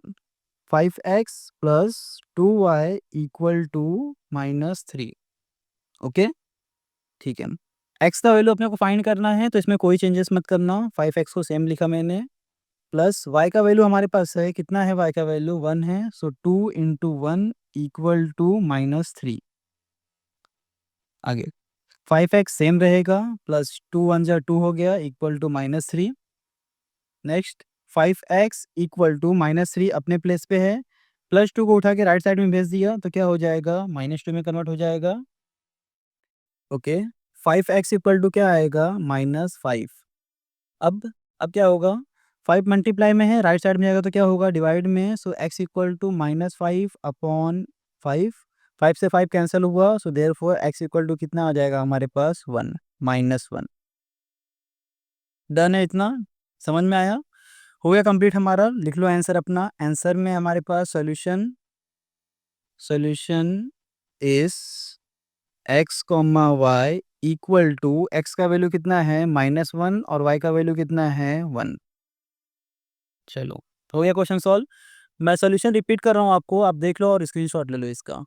5x plus 2y equal to -3। Okay, ठीक है। x का वैल्यू अपने को फाइंड करना है तो इसमें कोई चेंजेस मत करना, 5x को सेम लिखा मैंने। प्लस y का वैल्यू हमारे पास है, कितना है, y का वैल्यू 1 है। सो 2 × 1 इक्वल टू -3। आगे 5x सेम रहेगा, प्लस 2 1 जा 2 हो गया, equal to -3। Next 5x equal to -3 अपने प्लेस पे है, +2 को उठा के राइट साइड में भेज दिया तो क्या हो जाएगा, -2 में कन्वर्ट हो जाएगा। ओके, 5x इक्वल टू क्या आएगा, -5। अब क्या होगा, 5 मल्टीप्लाई में है, राइट साइड में जाएगा तो क्या होगा, डिवाइड में। सो x इक्वल टू -5/5। 5 से 5 कैंसिल हुआ, so therefore x equal to कितना आ जाएगा हमारे पास, 1, -1। डन है, इतना समझ में आया, हो गया कंप्लीट हमारा। लिख लो आंसर अपना। आंसर में हमारे पास solution is x, y equal to, x का वैल्यू कितना है, -1 और y का वैल्यू कितना है, 1। चलो, हो गया क्वेश्चन सॉल्व। मैं सॉल्यूशन रिपीट कर रहा हूँ आपको, आप देख लो और स्क्रीनशॉट ले लो इसका।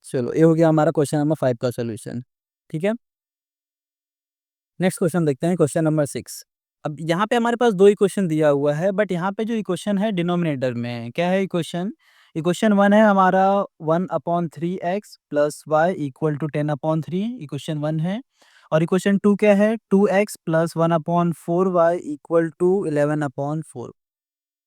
चलो, ये हो गया हमारा क्वेश्चन नंबर 5 का सॉल्यूशन। ठीक है, नेक्स्ट क्वेश्चन देखते हैं, क्वेश्चन नंबर 6। अब यहाँ पे हमारे पास 2 इक्वेशन दिया हुआ है, बट यहाँ पे जो इक्वेशन है डिनोमिनेटर में है। क्या है इक्वेशन, इक्वेशन 1 है हमारा 1/3x plus y equal to 10/3, equation 1 है। और इक्वेशन 2 क्या है, 2x plus 1/4y equal to 11/4।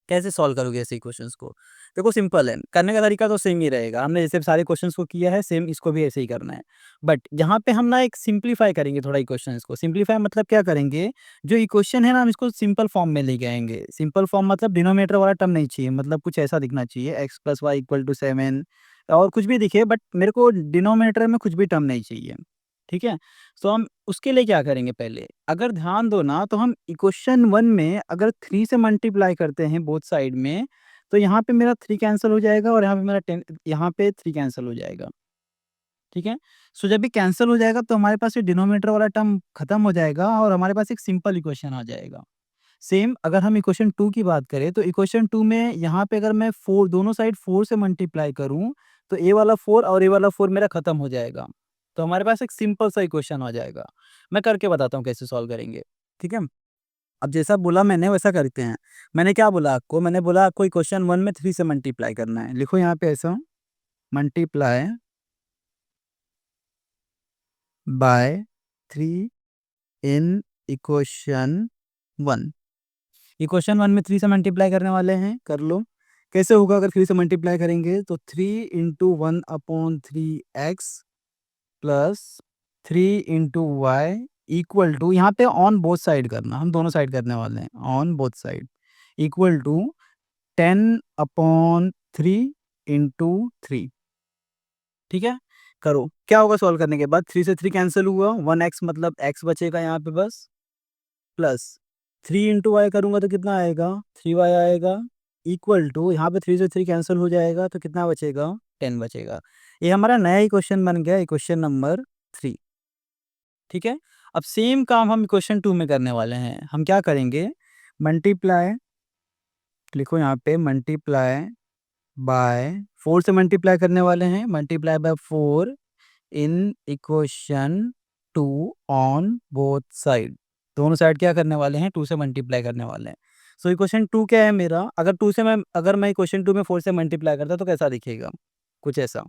कैसे सॉल्व करोगे ऐसे क्वेश्चंस को, देखो सिंपल है, करने का तरीका तो सेम ही रहेगा। हमने जैसे सारे क्वेश्चंस को किया है, सेम इसको भी ऐसे ही करना है। बट यहाँ पे हम ना एक सिंप्लीफाई करेंगे थोड़ा इक्वेशंस को। सिंप्लीफाई मतलब क्या करेंगे, जो इक्वेशन है ना हम इसको सिंपल फॉर्म में लेके आएंगे। सिंपल फॉर्म मतलब डिनोमिनेटर वाला टर्म नहीं चाहिए, मतलब कुछ ऐसा दिखना चाहिए, x + y = 7 और कुछ भी दिखे, बट मेरे को डिनोमिनेटर में कुछ भी टर्म नहीं चाहिए। ठीक है, तो हम उसके लिए क्या करेंगे, पहले अगर ध्यान दो ना, तो हम इक्वेशन 1 में अगर 3 से मल्टीप्लाई करते हैं बोथ साइड में, तो यहाँ पे मेरा 3 कैंसल हो जाएगा और यहाँ पे मेरा 10, यहाँ पे 3 कैंसल हो जाएगा, ठीक है? सो जब ये कैंसल हो जाएगा तो हमारे पास ये डिनोमिनेटर वाला टर्म खत्म हो जाएगा और हमारे पास एक सिंपल इक्वेशन आ जाएगा। सेम अगर हम इक्वेशन 2 की बात करें तो इक्वेशन 2 में यहाँ पे अगर मैं 4 दोनों साइड 4 से मल्टीप्लाई करूँ, तो ये वाला 4 और ये वाला 4 मेरा खत्म हो जाएगा। तो हमारे पास एक सिंपल सा इक्वेशन आ जाएगा। मैं करके बताता हूँ कैसे सॉल्व करेंगे, ठीक है? अब जैसा बोला मैंने वैसा करते हैं। मैंने क्या बोला आपको? मैंने बोला आपको इक्वेशन 1 में 3 से मल्टीप्लाई करना है। लिखो यहाँ पे ऐसा, multiply by 3 in equation 1। Equation 1 में 3 से मल्टीप्लाई करने वाले हैं, कर लो। कैसे होगा अगर 3 से मल्टीप्लाई करेंगे? तो 3 into 1/3x plus 3 into y equal to, यहाँ पे ऑन बोथ साइड करना, हम दोनों साइड करने वाले हैं, on both side equal to 10/3 into 3, ठीक है? करो, क्या होगा सॉल्व करने के बाद? 3 से 3 कैंसिल हुआ, 1x मतलब x बचेगा यहाँ पे बस, प्लस 3 इंटू वाई करूँगा तो कितना आएगा? 3y आएगा, इक्वल टू यहाँ पे 3 से 3 कैंसिल हो जाएगा तो कितना बचेगा? 10 बचेगा। ये हमारा नया इक्वेशन बन गया, इक्वेशन नंबर 3, ठीक है? अब सेम काम हम इक्वेशन 2 में करने वाले हैं। हम क्या करेंगे? मल्टीप्लाई, लिखो यहाँ पे मल्टीप्लाई बाय 4 से मल्टीप्लाई करने वाले हैं, multiply by 4 in equation 2 on both side. दोनों साइड क्या करने वाले हैं? 2 से मल्टीप्लाई करने वाले हैं। सो इक्वेशन 2 क्या है मेरा? अगर मैं इक्वेशन 2 में 4 से मल्टीप्लाई करता तो कैसा दिखेगा? कुछ ऐसा,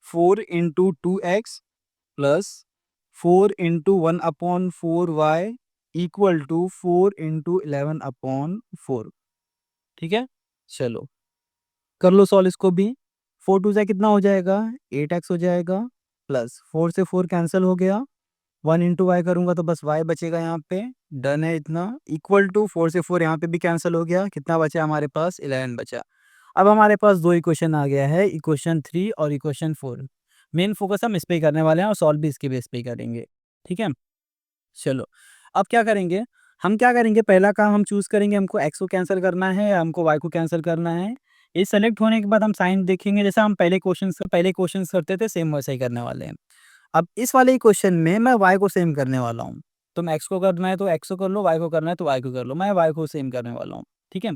4 into 2x plus 4 into 1/4y equal to 4 into 11/4, ठीक है? चलो कर लो सॉल्व इसको भी। 4 2 से कितना हो जाएगा? 8x हो जाएगा, प्लस 4 से 4 कैंसिल हो गया, 1 इंटू वाई करूँगा तो बस y बचेगा यहाँ पे, डन है इतना, इक्वल टू 4 से 4 यहाँ पे भी कैंसिल हो गया, कितना बचा हमारे पास? 11 बचा। अब हमारे पास दो इक्वेशन आ गया है, इक्वेशन 3 और इक्वेशन 4। मेन फोकस हम इस पे ही करने वाले हैं और सॉल्व भी इसके बेस पे ही करेंगे, ठीक है? चलो, अब क्या करेंगे? हम क्या करेंगे? पहला काम हम चूज़ करेंगे, हमको x को कैंसिल करना है या हमको y को कैंसिल करना है। ये सेलेक्ट होने के बाद हम साइन देखेंगे, जैसा हम पहले क्वेश्चंस करते थे सेम वैसा ही करने वाले हैं। अब इस वाले क्वेश्चन में मैं y को सेम करने वाला हूँ। तुम x को करना है तो x को कर लो, y को करना है तो y को कर लो। मैं y को सेम करने वाला हूँ, ठीक है?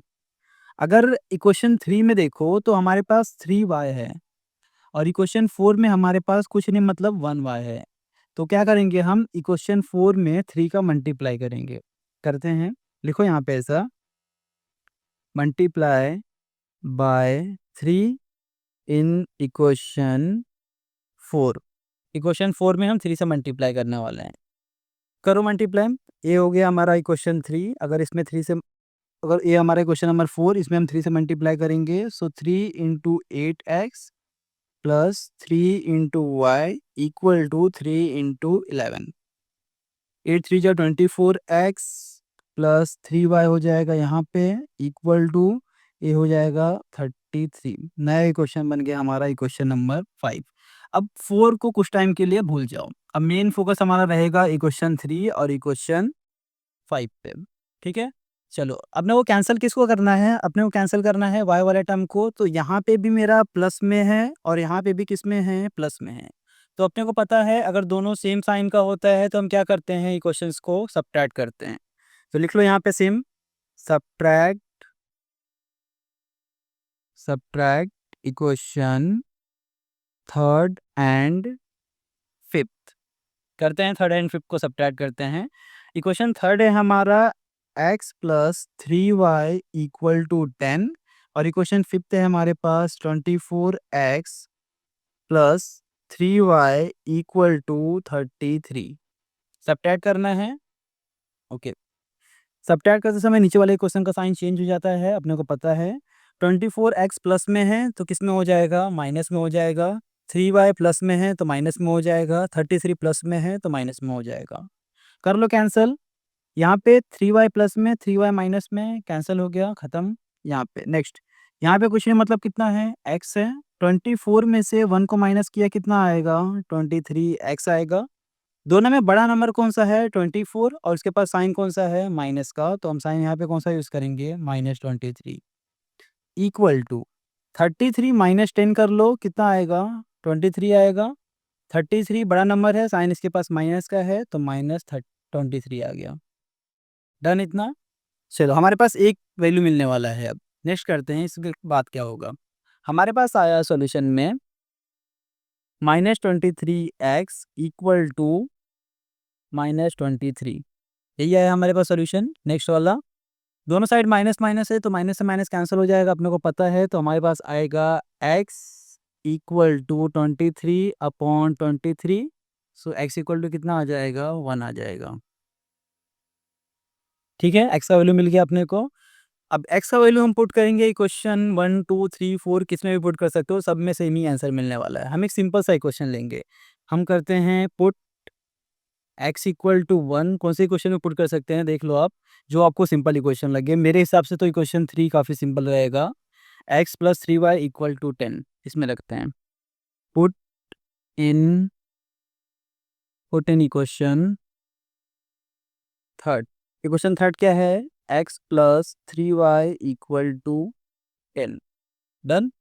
अगर इक्वेशन 3 में देखो तो हमारे पास 3y है और इक्वेशन 4 में हमारे पास कुछ नहीं मतलब 1y है। तो क्या करेंगे हम? इक्वेशन 4 में 3 का मल्टीप्लाई करेंगे। करते हैं, लिखो यहाँ पे ऐसा, multiply by 3 in equation 4। Equation 4 में हम 3 से मल्टीप्लाई करने वाले हैं। करो मल्टीप्लाई, ये हो गया हमारा इक्वेशन 3। अगर इसमें 3 से, अगर ये हमारा क्वेश्चन नंबर 4, इसमें हम 3 से मल्टीप्लाई करेंगे, so 3 into 8x plus 3 into y equal to 3 into 11। 8 3 जा 24x प्लस 3y हो जाएगा यहाँ पे, इक्वल टू ये हो जाएगा 33। नया क्वेश्चन बन गया हमारा इक्वेशन नंबर 5। अब 4 को कुछ टाइम के लिए भूल जाओ, अब मेन फोकस हमारा रहेगा इक्वेशन 3 और इक्वेशन 5 पे, ठीक है? चलो, अपने को कैंसिल किसको करना है? अपने को कैंसिल करना है y वाले टर्म को। तो यहाँ पे भी मेरा प्लस में है और यहाँ पे भी किस में है? प्लस में है। तो अपने को पता है अगर दोनों सेम साइन का होता है तो हम क्या करते हैं? इक्वेशंस को सब्ट्रैक्ट करते हैं। तो लिख लो यहाँ पे same, subtract subtract equation third and fifth. करते हैं, थर्ड एंड फिफ्थ को सब्ट्रैक्ट करते हैं। इक्वेशन थर्ड है हमारा x plus 3y equal to 10 और इक्वेशन फिफ्थ है हमारे पास 24x plus 3y equal to 33। Subtract करना है, ओके। सब्ट्रैक्ट करते समय नीचे वाले क्वेश्चन का साइन चेंज हो जाता है, अपने को पता है। 24x प्लस में है तो किस में हो जाएगा? माइनस में हो जाएगा। 3y प्लस में है तो माइनस में हो जाएगा। 33 प्लस में है तो माइनस में हो जाएगा। कर लो कैंसिल, यहाँ पे 3y प्लस में 3y माइनस में कैंसिल हो गया, खत्म। यहाँ पे नेक्स्ट, यहाँ पे कुछ नहीं मतलब कितना है? x है। 24 में से 1 को माइनस किया कितना आएगा? 23x आएगा। दोनों में बड़ा नंबर कौन सा है? 24, और उसके पास साइन कौन सा है? माइनस का, तो हम साइन यहाँ पे कौन सा यूज़ करेंगे? -23। इक्वल टू 33 माइनस 10 कर लो, कितना आएगा? 23 आएगा। 33 बड़ा नंबर है, साइन इसके पास माइनस का है, तो माइनस 23 आ गया। डन इतना। चलो हमारे पास एक वैल्यू मिलने वाला है। अब नेक्स्ट करते हैं, इसके बाद क्या होगा। हमारे पास आया सॉल्यूशन में -23x इक्वल टू -23। यही है हमारे पास सॉल्यूशन। नेक्स्ट वाला, दोनों साइड माइनस माइनस है, तो माइनस से माइनस कैंसिल हो जाएगा, अपने को पता है। तो हमारे पास आएगा x equal to 23/23। So x equal to कितना आ जाएगा? 1 आ जाएगा। ठीक है, x का वैल्यू मिल गया अपने को। अब x का वैल्यू हम पुट करेंगे इक्वेशन 1 2 3 4 किस में भी पुट कर सकते हो, सब में सेम ही आंसर मिलने वाला है। हम एक सिंपल सा इक्वेशन लेंगे, हम करते हैं पुट x इक्वल टू 1। कौन से इक्वेशन में पुट कर सकते हैं, देख लो आप, जो आपको सिंपल इक्वेशन लगे। मेरे हिसाब से तो इक्वेशन 3 काफ़ी सिंपल रहेगा। x plus 3y equal to 10 इसमें रखते हैं। Put in equation third. Equation third क्या है? x plus 3y equal to 10। Done.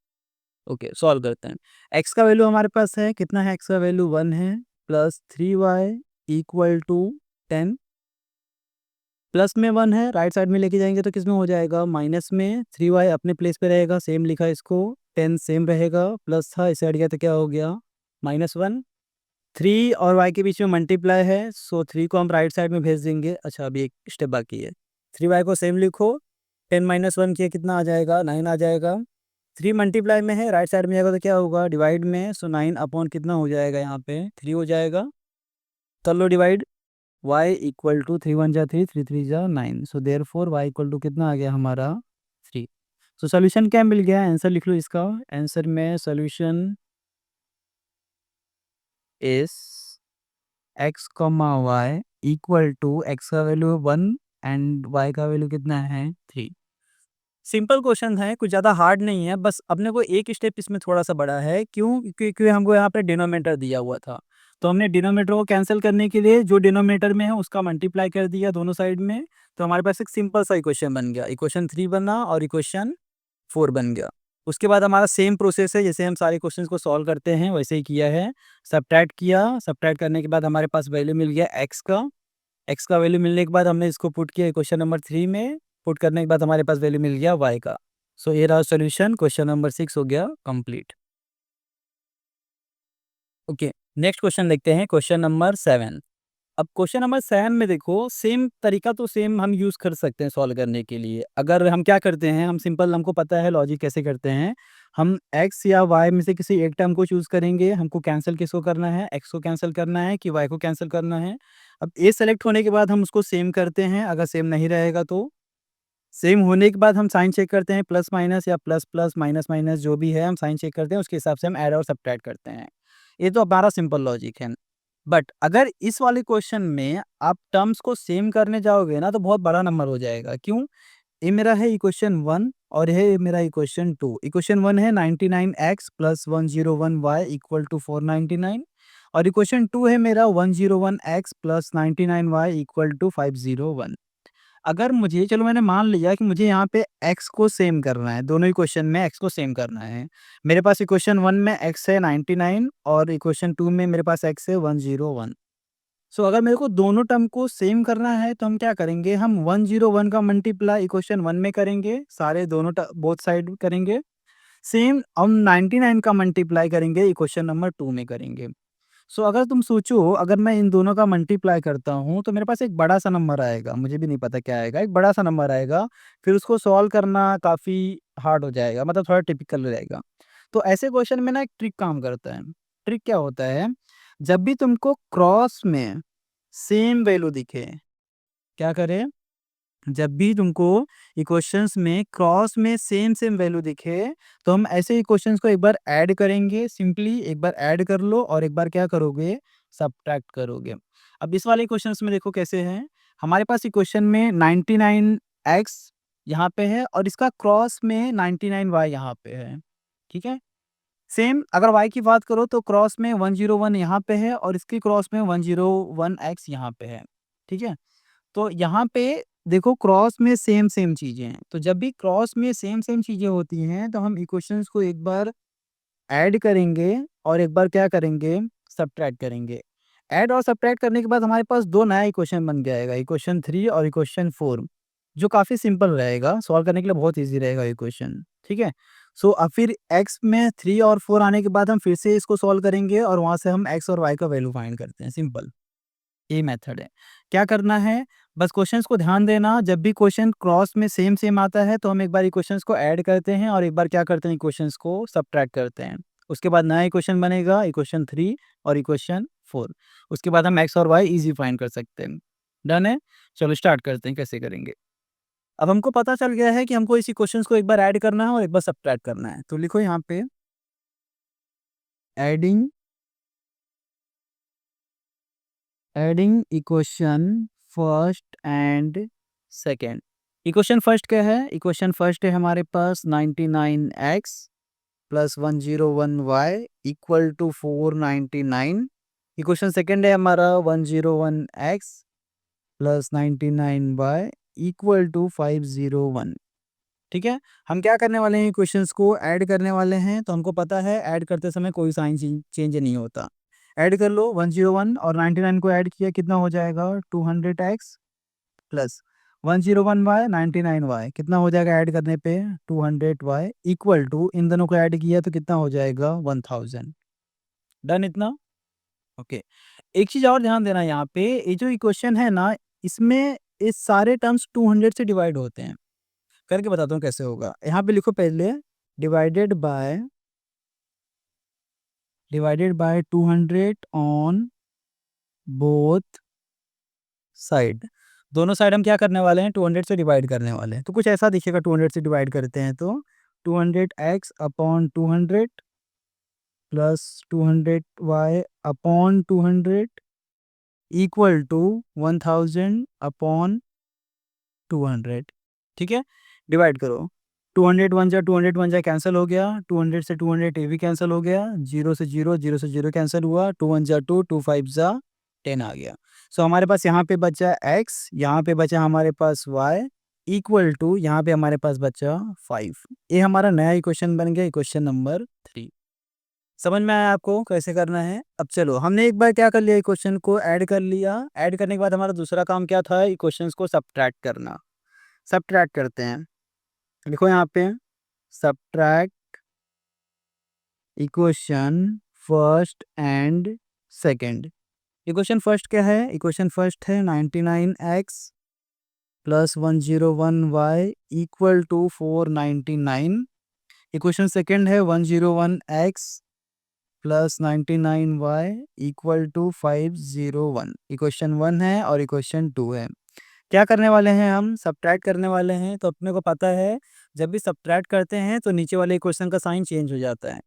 Okay, solve करते हैं। x का वैल्यू हमारे पास है कितना है? x का वैल्यू 1 है, plus 3y equal to 10। Plus में 1 है, राइट साइड में लेके जाएंगे तो किस में हो जाएगा? माइनस में। 3y अपने प्लेस पे रहेगा, सेम लिखा इसको। 10 सेम रहेगा, प्लस था इसे हट गया तो क्या हो गया? -1। 3 और y के बीच में मल्टीप्लाई है, सो 3 को हम राइट साइड में भेज देंगे। अच्छा, अभी एक स्टेप बाकी है। 3y को सेम लिखो, 10 माइनस 1 किया कितना आ जाएगा? 9 आ जाएगा। 3 मल्टीप्लाई में है, राइट साइड में जाएगा तो क्या होगा? डिवाइड में। सो 9 अपॉन कितना हो जाएगा? यहाँ पे 3 हो जाएगा। कर लो डिवाइड। y इक्वल टू 3 1 जा 3 3 3 जा 9। So therefore y equal to कितना आ गया हमारा? 3। सो सोल्यूशन क्या मिल गया? आंसर लिख लो इसका। आंसर में solution is x, y equal to x का वैल्यू 1 एंड y का वैल्यू कितना है? 3। सिंपल क्वेश्चन है, कुछ ज़्यादा हार्ड नहीं है, बस अपने को एक स्टेप इसमें थोड़ा सा बड़ा है। क्यों? क्योंकि हमको यहाँ पे डिनोमिनेटर दिया हुआ था, तो हमने डिनोमिनेटर को कैंसिल करने के लिए जो डिनोमिनेटर में है उसका मल्टीप्लाई कर दिया दोनों साइड में। तो हमारे पास एक सिंपल सा इक्वेशन बन गया। इक्वेशन 3 बना और इक्वेशन 4 बन गया। उसके बाद हमारा सेम प्रोसेस है, जैसे हम सारे क्वेश्चंस को सॉल्व करते हैं वैसे ही किया है। सब्ट्रैक्ट किया, सब्ट्रैक्ट करने के बाद हमारे पास वैल्यू मिल गया एक्स का वैल्यू मिलने के बाद हमने इसको पुट किया क्वेश्चन नंबर 3 में। पुट करने के बाद हमारे पास वैल्यू मिल गया वाई का। सो ये रहा सॉल्यूशन, क्वेश्चन नंबर 6 हो गया कंप्लीट। ओके, नेक्स्ट क्वेश्चन देखते हैं, क्वेश्चन नंबर 7। अब क्वेश्चन नंबर 7 में देखो, सेम तरीका तो सेम हम यूज़ कर सकते हैं सॉल्व करने के लिए। अगर हम क्या करते हैं, हम सिंपल, हमको पता है लॉजिक कैसे करते हैं। हम एक्स या वाई में से किसी एक टर्म को चूज़ करेंगे। हमको कैंसिल किसको करना है? एक्स को कैंसिल करना है कि वाई को कैंसिल करना है? अब ए सेलेक्ट होने के बाद हम उसको सेम करते हैं, अगर सेम नहीं रहेगा तो सेम होने के बाद हम साइन चेक करते हैं, प्लस माइनस या प्लस प्लस माइनस माइनस जो भी है हम साइन चेक करते हैं, उसके हिसाब से हम ऐड और सब्ट्रैक्ट करते हैं। ये तो हमारा सिंपल लॉजिक है। बट अगर इस वाले क्वेश्चन में आप टर्म्स को सेम करने जाओगे ना, तो बहुत बड़ा नंबर हो जाएगा। क्यों? ये मेरा है इक्वेशन 1 और ये मेरा इक्वेशन 2। इक्वेशन 1 है 99x plus 101y equal to 499 और इक्वेशन 2 है मेरा 101x plus 99y equal to 501। अगर मुझे, चलो मैंने मान लिया कि मुझे यहाँ पे x को सेम करना है, दोनों इक्वेशन में x को सेम करना है। मेरे पास इक्वेशन 1 में x है 99 और इक्वेशन 2 में मेरे पास x है 101। सो अगर मेरे को दोनों टर्म को सेम करना है तो हम क्या करेंगे, हम 101 का मल्टीप्लाई इक्वेशन 1 में करेंगे, सारे दोनों बोथ साइड करेंगे। सेम हम 99 का मल्टीप्लाई करेंगे, इक्वेशन नंबर 2 में करेंगे। सो अगर तुम सोचो, अगर मैं इन दोनों का मल्टीप्लाई करता हूँ तो मेरे पास एक बड़ा सा नंबर आएगा, मुझे भी नहीं पता क्या आएगा, एक बड़ा सा नंबर आएगा। फिर उसको सॉल्व करना काफ़ी हार्ड हो जाएगा, मतलब थोड़ा टिपिकल रहेगा। तो ऐसे क्वेश्चन में ना एक ट्रिक काम करता है। ट्रिक क्या होता है, जब भी तुमको क्रॉस में सेम वैल्यू दिखे, क्या करें, जब भी तुमको इक्वेशंस में क्रॉस में सेम सेम वैल्यू दिखे, तो हम ऐसे इक्वेशंस को एक बार ऐड करेंगे। सिंपली एक बार ऐड कर लो और एक बार क्या करोगे, सब्ट्रैक्ट करोगे। अब इस वाले इक्वेशंस में देखो कैसे हैं। हमारे पास इक्वेशन में 99x यहाँ पे है और इसका क्रॉस में 99y यहाँ पे है। ठीक है, सेम अगर y की बात करो तो क्रॉस में 101 यहाँ पे है और इसकी क्रॉस में 101x यहाँ पे है। ठीक है, तो यहाँ पे देखो क्रॉस में सेम सेम चीजें हैं, तो जब भी क्रॉस में सेम सेम चीजें होती हैं तो हम इक्वेशंस को एक बार ऐड करेंगे और एक बार क्या करेंगे, सब्ट्रैक्ट करेंगे। ऐड और सब्ट्रैक्ट करने के बाद हमारे पास दो नया इक्वेशन बन जाएगा, इक्वेशन 3 और इक्वेशन 4, जो काफ़ी सिंपल रहेगा, सॉल्व करने के लिए बहुत ईज़ी रहेगा इक्वेशन, ठीक है? सो अब फिर x में 3 और 4 आने के बाद हम फिर से इसको सॉल्व करेंगे और वहाँ से हम x और y का वैल्यू फाइंड करते हैं, सिंपल। ये मेथड है। क्या करना है, बस क्वेश्चंस को ध्यान देना, जब भी क्वेश्चन क्रॉस में सेम सेम आता है तो हम एक बार इक्वेशंस को ऐड करते हैं और एक बार क्या करते हैं, इक्वेशंस को सब्ट्रैक्ट करते हैं। उसके बाद नया इक्वेशन बनेगा, इक्वेशन 3 और इक्वेशन 4। उसके बाद हम एक्स और वाई ईज़ी फाइंड कर सकते हैं। डन है? चलो स्टार्ट करते हैं कैसे करेंगे। अब हमको पता चल गया है कि हमको इसी क्वेश्चंस को एक बार ऐड करना है और एक बार सब्ट्रैक्ट करना है। तो लिखो यहाँ पे adding adding equation first and second. Equation first क्या है, इक्वेशन फर्स्ट है हमारे पास 99x plus 101y equal to 499। Equation second है हमारा 101x plus 99y equal to 501। ठीक है, हम क्या करने वाले हैं, क्वेश्चंस को ऐड करने वाले हैं। तो हमको पता है ऐड करते समय कोई साइन चेंज नहीं होता। ऐड कर लो, 101 और 99 को ऐड किया कितना हो जाएगा, 200x प्लस 101y 99y कितना हो जाएगा ऐड करने पे, 200y इक्वल टू इन दोनों को ऐड किया तो कितना हो जाएगा 1000। डन इतना। ओके, एक चीज और ध्यान देना, यहाँ पे ये जो इक्वेशन है ना, इसमें इस सारे टर्म्स 200 से डिवाइड होते हैं। करके बताता हूँ कैसे होगा। यहाँ पे लिखो पहले divided by 200 on both side. दोनों साइड हम क्या करने वाले हैं, 200 से डिवाइड करने वाले हैं। तो कुछ ऐसा दिखेगा, 200 से डिवाइड करते हैं तो 200x upon 200 plus 200y upon 200 equal to 1000 upon 200। ठीक है, डिवाइड करो। 200 1 जा कैंसिल हो गया, 200 से 200 ये भी कैंसिल हो गया, 0 से 0 0 से 0 कैंसिल हुआ, 2 1 जा 2 2 5 जा 10 आ गया। सो हमारे पास यहाँ पे बचा x, यहाँ पे बचा हमारे पास y इक्वल टू यहाँ पे हमारे पास बचा 5। ये हमारा नया इक्वेशन बन गया, इक्वेशन नंबर 3। समझ में आया आपको कैसे करना है। अब चलो, हमने एक बार क्या कर लिया, इक्वेशन को ऐड कर लिया। ऐड करने के बाद हमारा दूसरा काम क्या था, इक्वेशंस को सब्ट्रैक्ट करना। सब्ट्रैक्ट करते हैं, लिखो यहाँ पे subtract equation first and second. Equation first क्या है, इक्वेशन फर्स्ट है 99x plus 101y equal to 499। Equation second है 101x plus 99y equal to 501। Equation 1 है और इक्वेशन 2 है। क्या करने वाले हैं, हम सब्ट्रैक्ट करने वाले हैं। तो अपने को पता है जब भी सब्ट्रैक्ट करते हैं तो नीचे वाले इक्वेशन का साइन चेंज हो जाता है।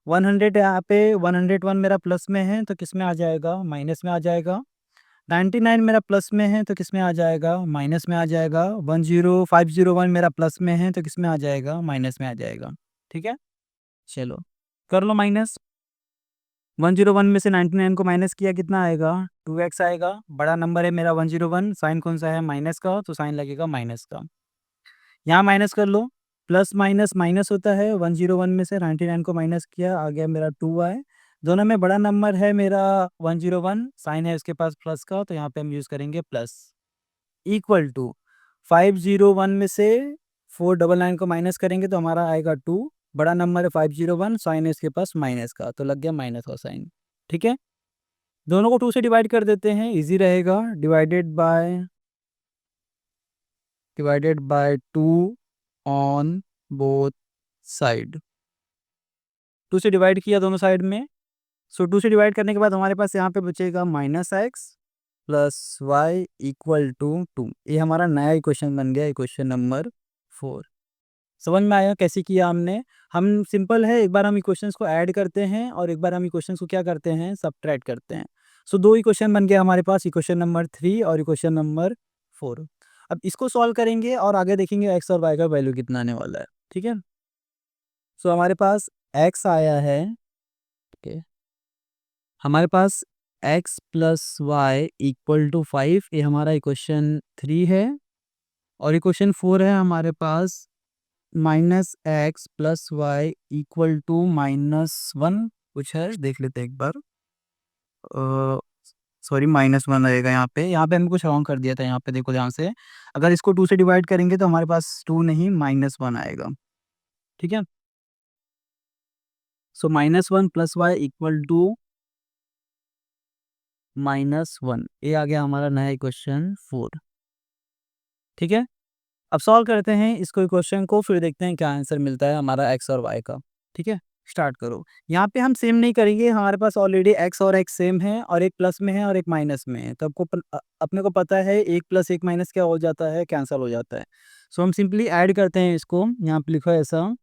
100 यहाँ पे 101 मेरा प्लस में है तो किस में आ जाएगा, माइनस में आ जाएगा। 99 मेरा प्लस में है तो किस में आ जाएगा, माइनस में आ जाएगा। 10501 मेरा प्लस में है तो किस में आ जाएगा, माइनस में आ जाएगा। ठीक है, चलो कर लो माइनस। 101 में से 99 को माइनस किया कितना आएगा, 2x आएगा। बड़ा नंबर है मेरा 101, साइन कौन सा है, माइनस का, तो साइन लगेगा माइनस का। यहाँ माइनस कर लो, प्लस माइनस माइनस होता है। 101 में से 99 को माइनस किया, आ गया मेरा 2y। दोनों में बड़ा नंबर है मेरा 101, साइन है उसके पास प्लस का, तो यहाँ पे हम यूज़ करेंगे प्लस। इक्वल टू 501 में से 499 को माइनस करेंगे तो हमारा आएगा 2। बड़ा नंबर है 501, साइन है इसके पास माइनस का, तो लग गया माइनस का साइन। ठीक है, दोनों को 2 से डिवाइड कर देते हैं, इजी रहेगा। Divided by 2 on both side. 2 से डिवाइड किया दोनों साइड में। सो 2 से डिवाइड करने के बाद हमारे पास यहाँ पे बचेगा -x plus y equal to 2। ये हमारा नया इक्वेशन बन गया, इक्वेशन नंबर 4। समझ में आया कैसे किया हमने। हम सिंपल है, एक बार हम इक्वेशंस को ऐड करते हैं और एक बार हम इक्वेशंस को क्या करते हैं, सब्ट्रैक्ट करते हैं। सो 2 इक्वेशन बन गया हमारे पास, इक्वेशन नंबर 3 और इक्वेशन नंबर 4। अब इसको सॉल्व करेंगे और आगे देखेंगे एक्स और वाई का वैल्यू कितना आने वाला है। ठीक है, सो हमारे पास एक्स आया है। ओके, हमारे पास x plus y equal to 5, ये हमारा इक्वेशन 3 है। और इक्वेशन 4 है हमारे पास -x + y = -1 कुछ है, देख लेते हैं एक बार। सॉरी -1 रहेगा यहाँ पे हमने कुछ रॉन्ग कर दिया था, यहाँ पे देखो ध्यान से। अगर इसको 2 से डिवाइड करेंगे तो हमारे पास 2 नहीं -1 आएगा, ठीक है? सो -1 + y = -1, ये आ गया हमारा नया इक्वेशन 4, ठीक है? अब सॉल्व करते हैं इसको इक्वेशन को, फिर देखते हैं क्या आंसर मिलता है हमारा x और y का, ठीक है? स्टार्ट करो। यहाँ पे हम सेम नहीं करेंगे, हमारे पास ऑलरेडी x और x सेम है, और एक प्लस में है और एक माइनस में है, तो अपने को पता है 1 + 1 - क्या हो जाता है, कैंसिल हो जाता है। सो हम सिंपली ऐड करते हैं इसको, यहाँ पे लिखो ऐसा,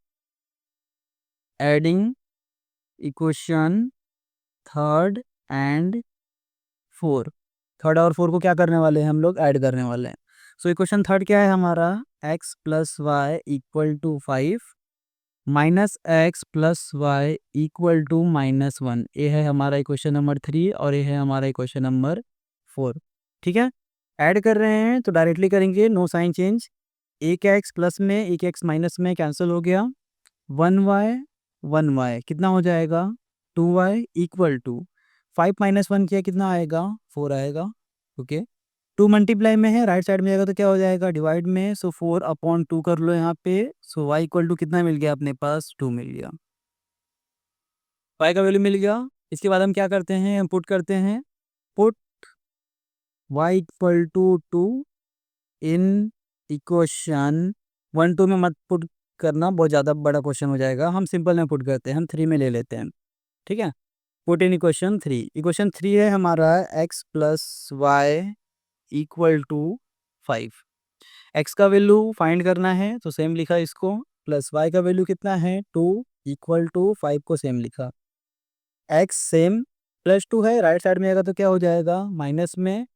adding equation third and 4। Third और 4 को क्या करने वाले हैं हम लोग, ऐड करने वाले हैं। सो इक्वेशन थर्ड क्या है हमारा, x + y = 5 -x + y = -1, ये है हमारा इक्वेशन नंबर 3 और ये है हमारा इक्वेशन नंबर 4, ठीक है? ऐड कर रहे हैं तो डायरेक्टली करेंगे, नो साइन चेंज। एक एक्स प्लस में एक एक्स माइनस में कैंसिल हो गया, 1y कितना हो जाएगा, 2y = 5 - 1 किया कितना आएगा, 4 आएगा, ओके? 2 मल्टीप्लाई में है, राइट साइड में जाएगा तो क्या हो जाएगा, डिवाइड में। सो 4/2 कर लो यहाँ पे। सो y = कितना मिल गया अपने पास, 2 मिल गया, y का वैल्यू मिल गया। इसके बाद हम क्या करते हैं, हम पुट करते हैं, पुट y = 2 इन इक्वेशन 1 2 में मत पुट करना, बहुत ज़्यादा बड़ा क्वेश्चन हो जाएगा, हम सिंपल में पुट करते हैं, हम 3 में ले लेते हैं, ठीक है? Put in equation 3। इक्वेशन 3 है हमारा x + y = 5। x का वैल्यू फाइंड करना है तो सेम लिखा इसको, प्लस y का वैल्यू कितना है, 2 = 5 को सेम लिखा। x सेम +2 है, राइट साइड में आएगा तो क्या हो जाएगा, माइनस में।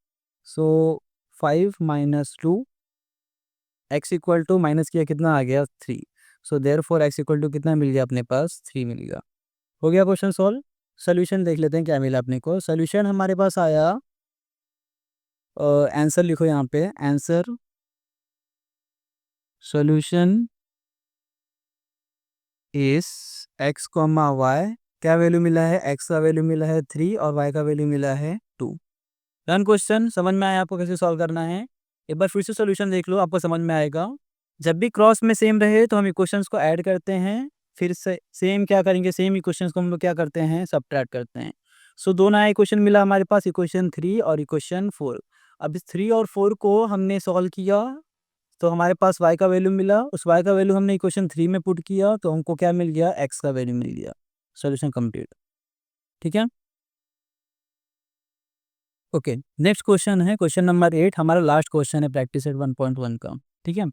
सो 5 - 2, x = माइनस किया कितना आ गया, 3। सो देयरफॉर x = कितना मिल गया अपने पास, 3 मिल गया। हो गया क्वेश्चन सॉल्व। सोल्यूशन देख लेते हैं क्या मिला अपने को। सोल्यूशन हमारे पास आया, आंसर लिखो यहाँ पे, आंसर सोल्यूशन इस x, y, क्या वैल्यू मिला है, x का वैल्यू मिला है 3 और y का वैल्यू मिला है 2। डन क्वेश्चन, समझ में आया आपको कैसे सॉल्व करना है। एक बार फिर से सोल्यूशन देख लो, आपको समझ में आएगा। जब भी क्रॉस में सेम रहे तो हम इक्वेशंस को ऐड करते हैं, फिर से सेम क्या करेंगे, सेम इक्वेशंस को हम लोग क्या करते हैं, सबट्रैक्ट करते हैं। सो दो नया इक्वेशन मिला हमारे पास, इक्वेशन 3 और इक्वेशन 4। अब इस 3 और 4 को हमने सॉल्व किया तो हमारे पास y का वैल्यू मिला, उस y का वैल्यू हमने इक्वेशन 3 में पुट किया तो हमको क्या मिल गया, x का वैल्यू मिल गया। सोल्यूशन कंप्लीट, ठीक है? ओके, नेक्स्ट क्वेश्चन है क्वेश्चन नंबर 8, हमारा लास्ट क्वेश्चन है प्रैक्टिस सेट 1.1 का, ठीक है?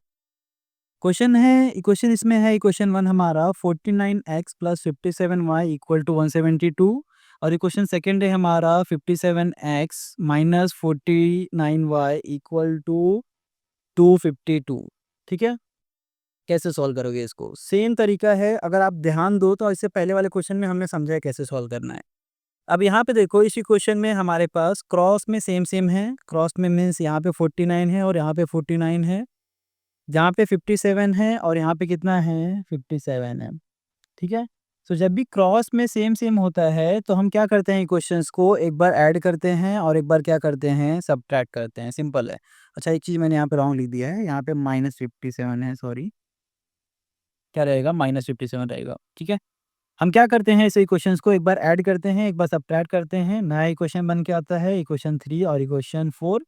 क्वेश्चन है, इक्वेशन इसमें है, इक्वेशन 1 हमारा 49x + 57y = 172, और इक्वेशन सेकंड है हमारा 57x - 49y = 252, ठीक है? कैसे सॉल्व करोगे इसको, सेम तरीका है, अगर आप ध्यान दो तो इससे पहले वाले क्वेश्चन में हमने समझा है कैसे सॉल्व करना है। अब यहाँ पे देखो, इसी क्वेश्चन में हमारे पास क्रॉस में सेम सेम है, क्रॉस में मीन्स यहाँ पे 49 है और यहाँ पे 49 है, जहाँ पे 57 है और यहाँ पे कितना है, 57 है, ठीक है? तो जब भी क्रॉस में सेम सेम होता है तो हम क्या करते हैं, क्वेश्चंस को एक बार ऐड करते हैं और एक बार क्या करते हैं, सबट्रैक्ट करते हैं, सिंपल है। अच्छा, एक चीज़ मैंने यहाँ पे रॉन्ग लिख दिया है, यहाँ पे -57 है, सॉरी, क्या रहेगा, -57 रहेगा, ठीक है? हम क्या करते हैं, ऐसे इक्वेशंस को एक बार ऐड करते हैं, एक बार सबट्रैक्ट करते हैं, नया इक्वेशन बन के आता है, इक्वेशन 3 और इक्वेशन 4।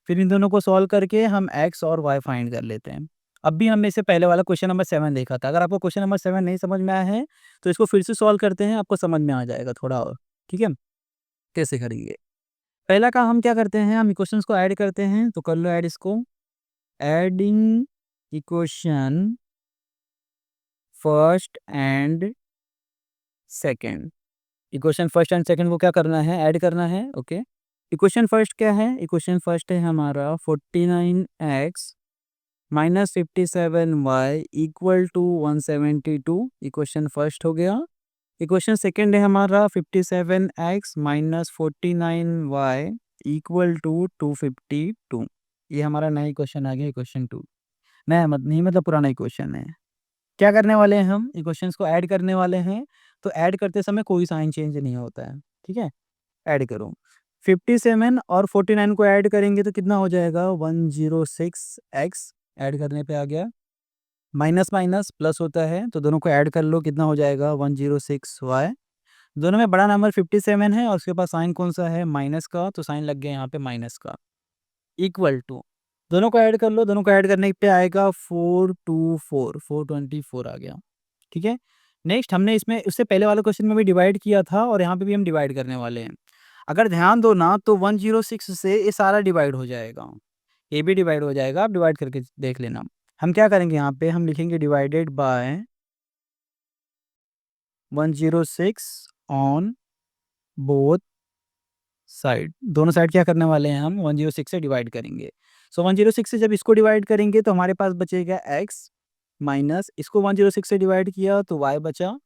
फिर इन दोनों को सॉल्व करके हम x और y फाइंड कर लेते हैं। अब भी हमने इससे पहले वाला क्वेश्चन नंबर 7 देखा था, अगर आपको क्वेश्चन नंबर 7 नहीं समझ में आया है तो इसको फिर से सॉल्व करते हैं, आपको समझ में आ जाएगा थोड़ा और, ठीक है? कैसे करेंगे, पहला काम हम क्या करते हैं, हम इक्वेशंस को ऐड करते हैं, तो कर लो ऐड इसको, adding equation first and second. Equation first and second को क्या करना है, ऐड करना है, ओके? इक्वेशन फर्स्ट क्या है, इक्वेशन फर्स्ट है हमारा 49x - 57y = 172, इक्वेशन फर्स्ट हो गया। इक्वेशन सेकंड है हमारा 57x - 49y = 252, ये हमारा नया इक्वेशन आ गया, इक्वेशन 2। नया मत नहीं मतलब पुराना इक्वेशन है। क्या करने वाले हैं हम इक्वेशंस को ऐड करने वाले हैं, तो ऐड करते समय कोई साइन चेंज नहीं होता है, ठीक है? ऐड करो 57 और 49 को ऐड करेंगे तो कितना हो जाएगा 106x ऐड करने पे आ गया, माइनस माइनस प्लस होता है तो दोनों को ऐड कर लो कितना हो जाएगा 106y। दोनों में बड़ा नंबर 57 है और उसके पास साइन कौन सा है माइनस का, तो साइन लग गया यहाँ पे माइनस का, इक्वल टू दोनों को ऐड कर लो, दोनों को ऐड करने पे आएगा 424 आ गया, ठीक है। नेक्स्ट हमने इसमें उससे पहले वाले क्वेश्चन में भी डिवाइड किया था और यहाँ पे भी हम डिवाइड करने वाले हैं। अगर ध्यान दो ना तो 106 से ये सारा डिवाइड हो जाएगा, ये भी डिवाइड हो जाएगा, आप डिवाइड करके देख लेना। हम क्या करेंगे यहाँ पे हम लिखेंगे divided by 106 on both side, दोनों साइड क्या करने वाले हैं हम 106 से डिवाइड करेंगे। सो 106 से जब इसको डिवाइड करेंगे तो हमारे पास बचेगा x माइनस इसको 106 से डिवाइड किया तो y बचा,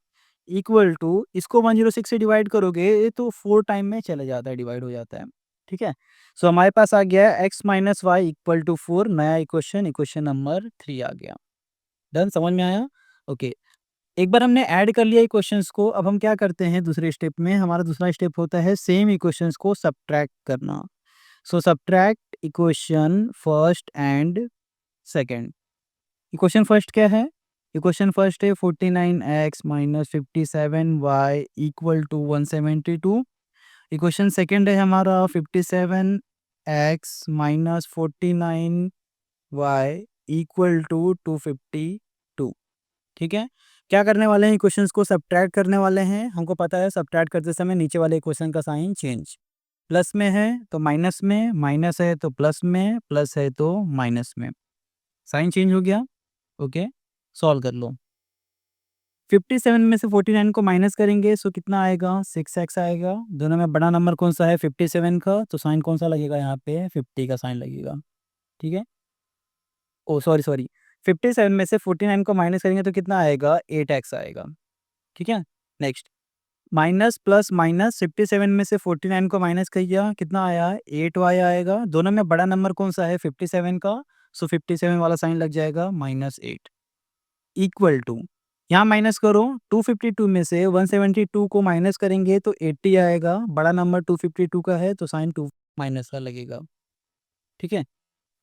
इक्वल टू इसको 106 से डिवाइड करोगे तो 4 टाइम में चले जाता है, डिवाइड हो जाता है, ठीक है। सो हमारे पास आ गया x minus y equal to 4, नया इक्वेशन, इक्वेशन नंबर 3 आ गया। डन, समझ में आया? ओके, एक बार हमने ऐड कर लिया इक्वेशंस को, अब हम क्या करते हैं दूसरे स्टेप में, हमारा दूसरा स्टेप होता है सेम इक्वेशंस को सब्ट्रैक्ट करना। So subtract equation first and second. Equation first क्या है? इक्वेशन फर्स्ट है 49x minus 57y equal to 172। Equation second है हमारा 57x minus 49y equal to 252, ठीक है। क्या करने वाले हैं इक्वेशंस को सब्ट्रैक्ट करने वाले हैं, हमको पता है सब्ट्रैक्ट करते समय नीचे वाले इक्वेशन का साइन चेंज, प्लस में है तो माइनस में, माइनस है तो प्लस में, प्लस है तो माइनस में, साइन चेंज हो गया। ओके, सॉल्व कर लो। 57 में से 49 को माइनस करेंगे सो कितना आएगा 6x आएगा। दोनों में बड़ा नंबर कौन सा है 57 का, तो साइन कौन सा लगेगा यहाँ पे 50 का साइन लगेगा, ठीक है। ओ सॉरी सॉरी, 57 में से 49 को माइनस करेंगे तो कितना आएगा 8x आएगा, ठीक है। नेक्स्ट माइनस प्लस माइनस 57 में से 49 को माइनस किया कितना आया 8y आएगा। दोनों में बड़ा नंबर कौन सा है 57 का, सो 57 वाला साइन लग जाएगा -8 इक्वल टू, यहाँ माइनस करो 252 में से 172 को माइनस करेंगे तो 80 आएगा। बड़ा नंबर 252 का है तो साइन 2 माइनस का लगेगा, ठीक है।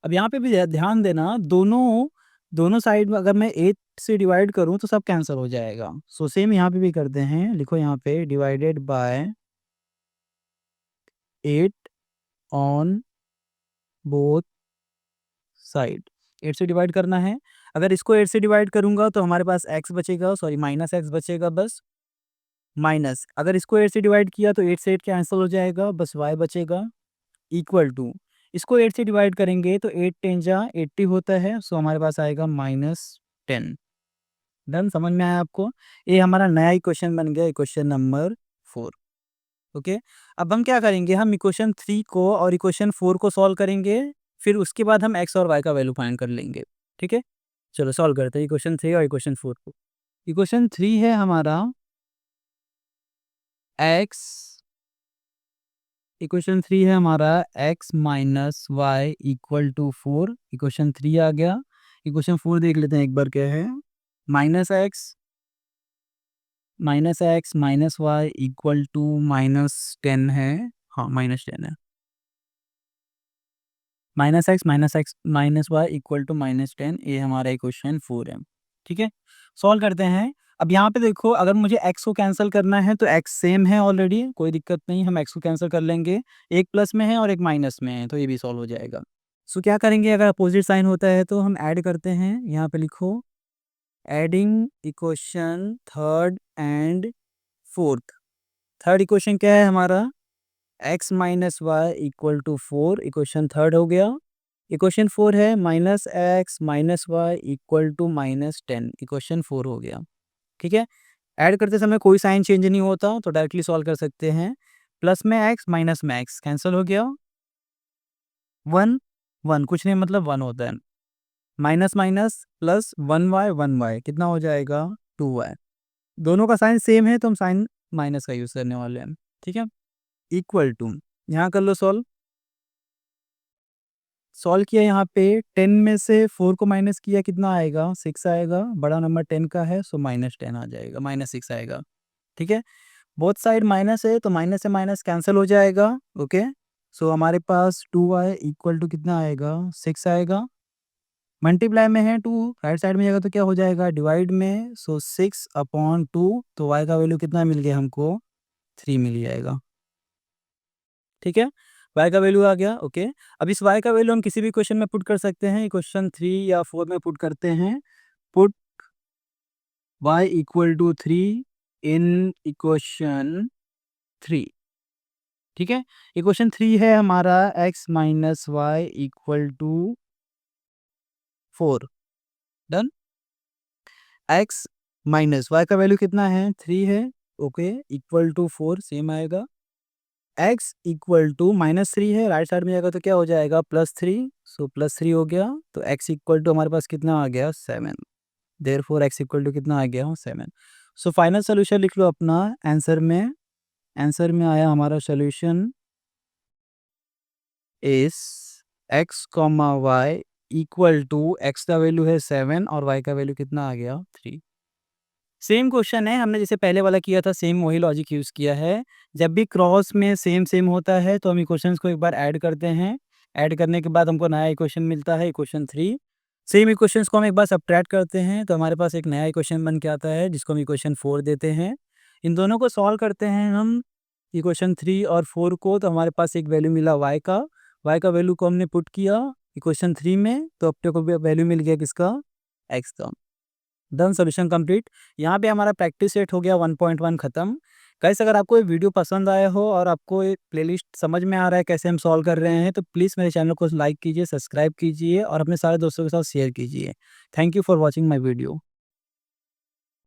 अब यहाँ पे भी ध्यान देना, दोनों दोनों साइड में अगर मैं 8 से डिवाइड करूँ तो सब कैंसिल हो जाएगा। सो सेम यहाँ पे भी करते हैं, लिखो यहाँ पे divided by 8 on both side, 8 से डिवाइड करना है। अगर इसको 8 से डिवाइड करूंगा तो हमारे पास x बचेगा, सॉरी माइनस एक्स बचेगा बस, माइनस अगर इसको 8 से डिवाइड किया तो 8 से 8 कैंसिल हो जाएगा, बस y बचेगा, इक्वल टू इसको 8 से डिवाइड करेंगे तो 8 10 जा 80 होता है, सो हमारे पास आएगा -10। डन, समझ में आया आपको? ये हमारा नया इक्वेशन बन गया, इक्वेशन नंबर 4। ओके, अब हम क्या करेंगे, हम इक्वेशन 3 को और इक्वेशन 4 को सॉल्व करेंगे, फिर उसके बाद हम x और y का वैल्यू फाइंड कर लेंगे, ठीक है। चलो सॉल्व करते हैं इक्वेशन 3 और इक्वेशन 4 को। इक्वेशन 3 है हमारा x, इक्वेशन 3 है हमारा x minus y equal to 4, equation 3 आ गया। इक्वेशन 4 देख लेते हैं एक बार क्या है, minus x minus y equal to -10 है, हाँ -10 है। -x minus y equal to -10, ये हमारा इक्वेशन 4 है, ठीक है। सॉल्व करते हैं। अब यहाँ पे देखो, अगर मुझे x को कैंसिल करना है तो x सेम है ऑलरेडी, कोई दिक्कत नहीं, हम x को कैंसिल कर लेंगे। एक प्लस में है और एक माइनस में है तो ये भी सॉल्व हो जाएगा। सो क्या करेंगे, अगर अपोजिट साइन होता है तो हम ऐड करते हैं। यहाँ पे लिखो adding equation third and fourth. Third equation क्या है हमारा x minus y equal to 4, equation third हो गया। इक्वेशन 4 है -x minus y equal to -10, equation 4 हो गया, ठीक है। ऐड करते समय कोई साइन चेंज नहीं होता तो डायरेक्टली सॉल्व कर सकते हैं। प्लस में x माइनस में x कैंसिल हो गया, 1 1 कुछ नहीं मतलब 1 होता है, माइनस माइनस प्लस 1y कितना हो जाएगा 2y। दोनों का साइन सेम है तो हम साइन माइनस का यूज़ करने वाले हैं, ठीक है। इक्वल टू यहाँ कर लो सॉल्व, सॉल्व किया यहाँ पे 10 में से 4 को माइनस किया कितना आएगा 6 आएगा, बड़ा नंबर 10 का है सो -10 आ जाएगा, -6 आएगा। ठीक है, बोथ साइड माइनस है तो माइनस से माइनस कैंसिल हो जाएगा। ओके, सो हमारे पास 2y इक्वल टू कितना आएगा 6 आएगा, मल्टीप्लाई में है 2, राइट साइड में जाएगा तो क्या हो जाएगा डिवाइड में, सो 6/2, तो y का वैल्यू कितना मिल गया हमको 3 मिल जाएगा। ठीक है, y का वैल्यू आ गया। ओके, अब इस y का वैल्यू हम किसी भी क्वेश्चन में पुट कर सकते हैं, क्वेश्चन 3 या 4 में पुट करते हैं। Put y equal to 3 in equation 3। ठीक है, इक्वेशन 3 है हमारा x minus y equal to 4। Done, x minus y का वैल्यू कितना है 3 है। ओके, इक्वल टू 4 सेम आएगा। x इक्वल टू -3 है, राइट साइड में जाएगा तो क्या हो जाएगा +3, सो +3 हो गया, तो x इक्वल टू हमारे पास कितना आ गया 7। देयरफॉर x इक्वल टू कितना आ गया 7। सो फाइनल सोल्यूशन लिख लो अपना आंसर में। आंसर में आया हमारा solution is x comma y equal to x का वैल्यू है 7 और y का वैल्यू कितना आ गया 3। सेम क्वेश्चन है, हमने जैसे पहले वाला किया था सेम वही लॉजिक यूज़ किया है। जब भी क्रॉस में सेम सेम होता है तो हम इक्वेशंस को एक बार ऐड करते हैं। ऐड करने के बाद हमको नया इक्वेशन मिलता है इक्वेशन 3। सेम इक्वेशंस को हम एक बार सब्ट्रैक्ट करते हैं तो हमारे पास एक नया इक्वेशन बन के आता है जिसको हम इक्वेशन 4 देते हैं। इन दोनों को सॉल्व करते हैं हम इक्वेशन 3 और 4 को, तो हमारे पास एक वैल्यू मिला y का वैल्यू को हमने पुट किया इक्वेशन 3 में, तो अपने को वैल्यू मिल गया किसका x का। Done, solution complete. यहाँ पे हमारा प्रैक्टिस सेट हो गया 1.1 खत्म। गाइस, अगर आपको ये वीडियो पसंद आया हो और आपको ये प्लेलिस्ट समझ में आ रहा है कैसे हम सॉल्व कर रहे हैं तो प्लीज़ मेरे चैनल को लाइक कीजिए, सब्सक्राइब कीजिए और अपने सारे दोस्तों के साथ शेयर कीजिए। Thank you for watching my video.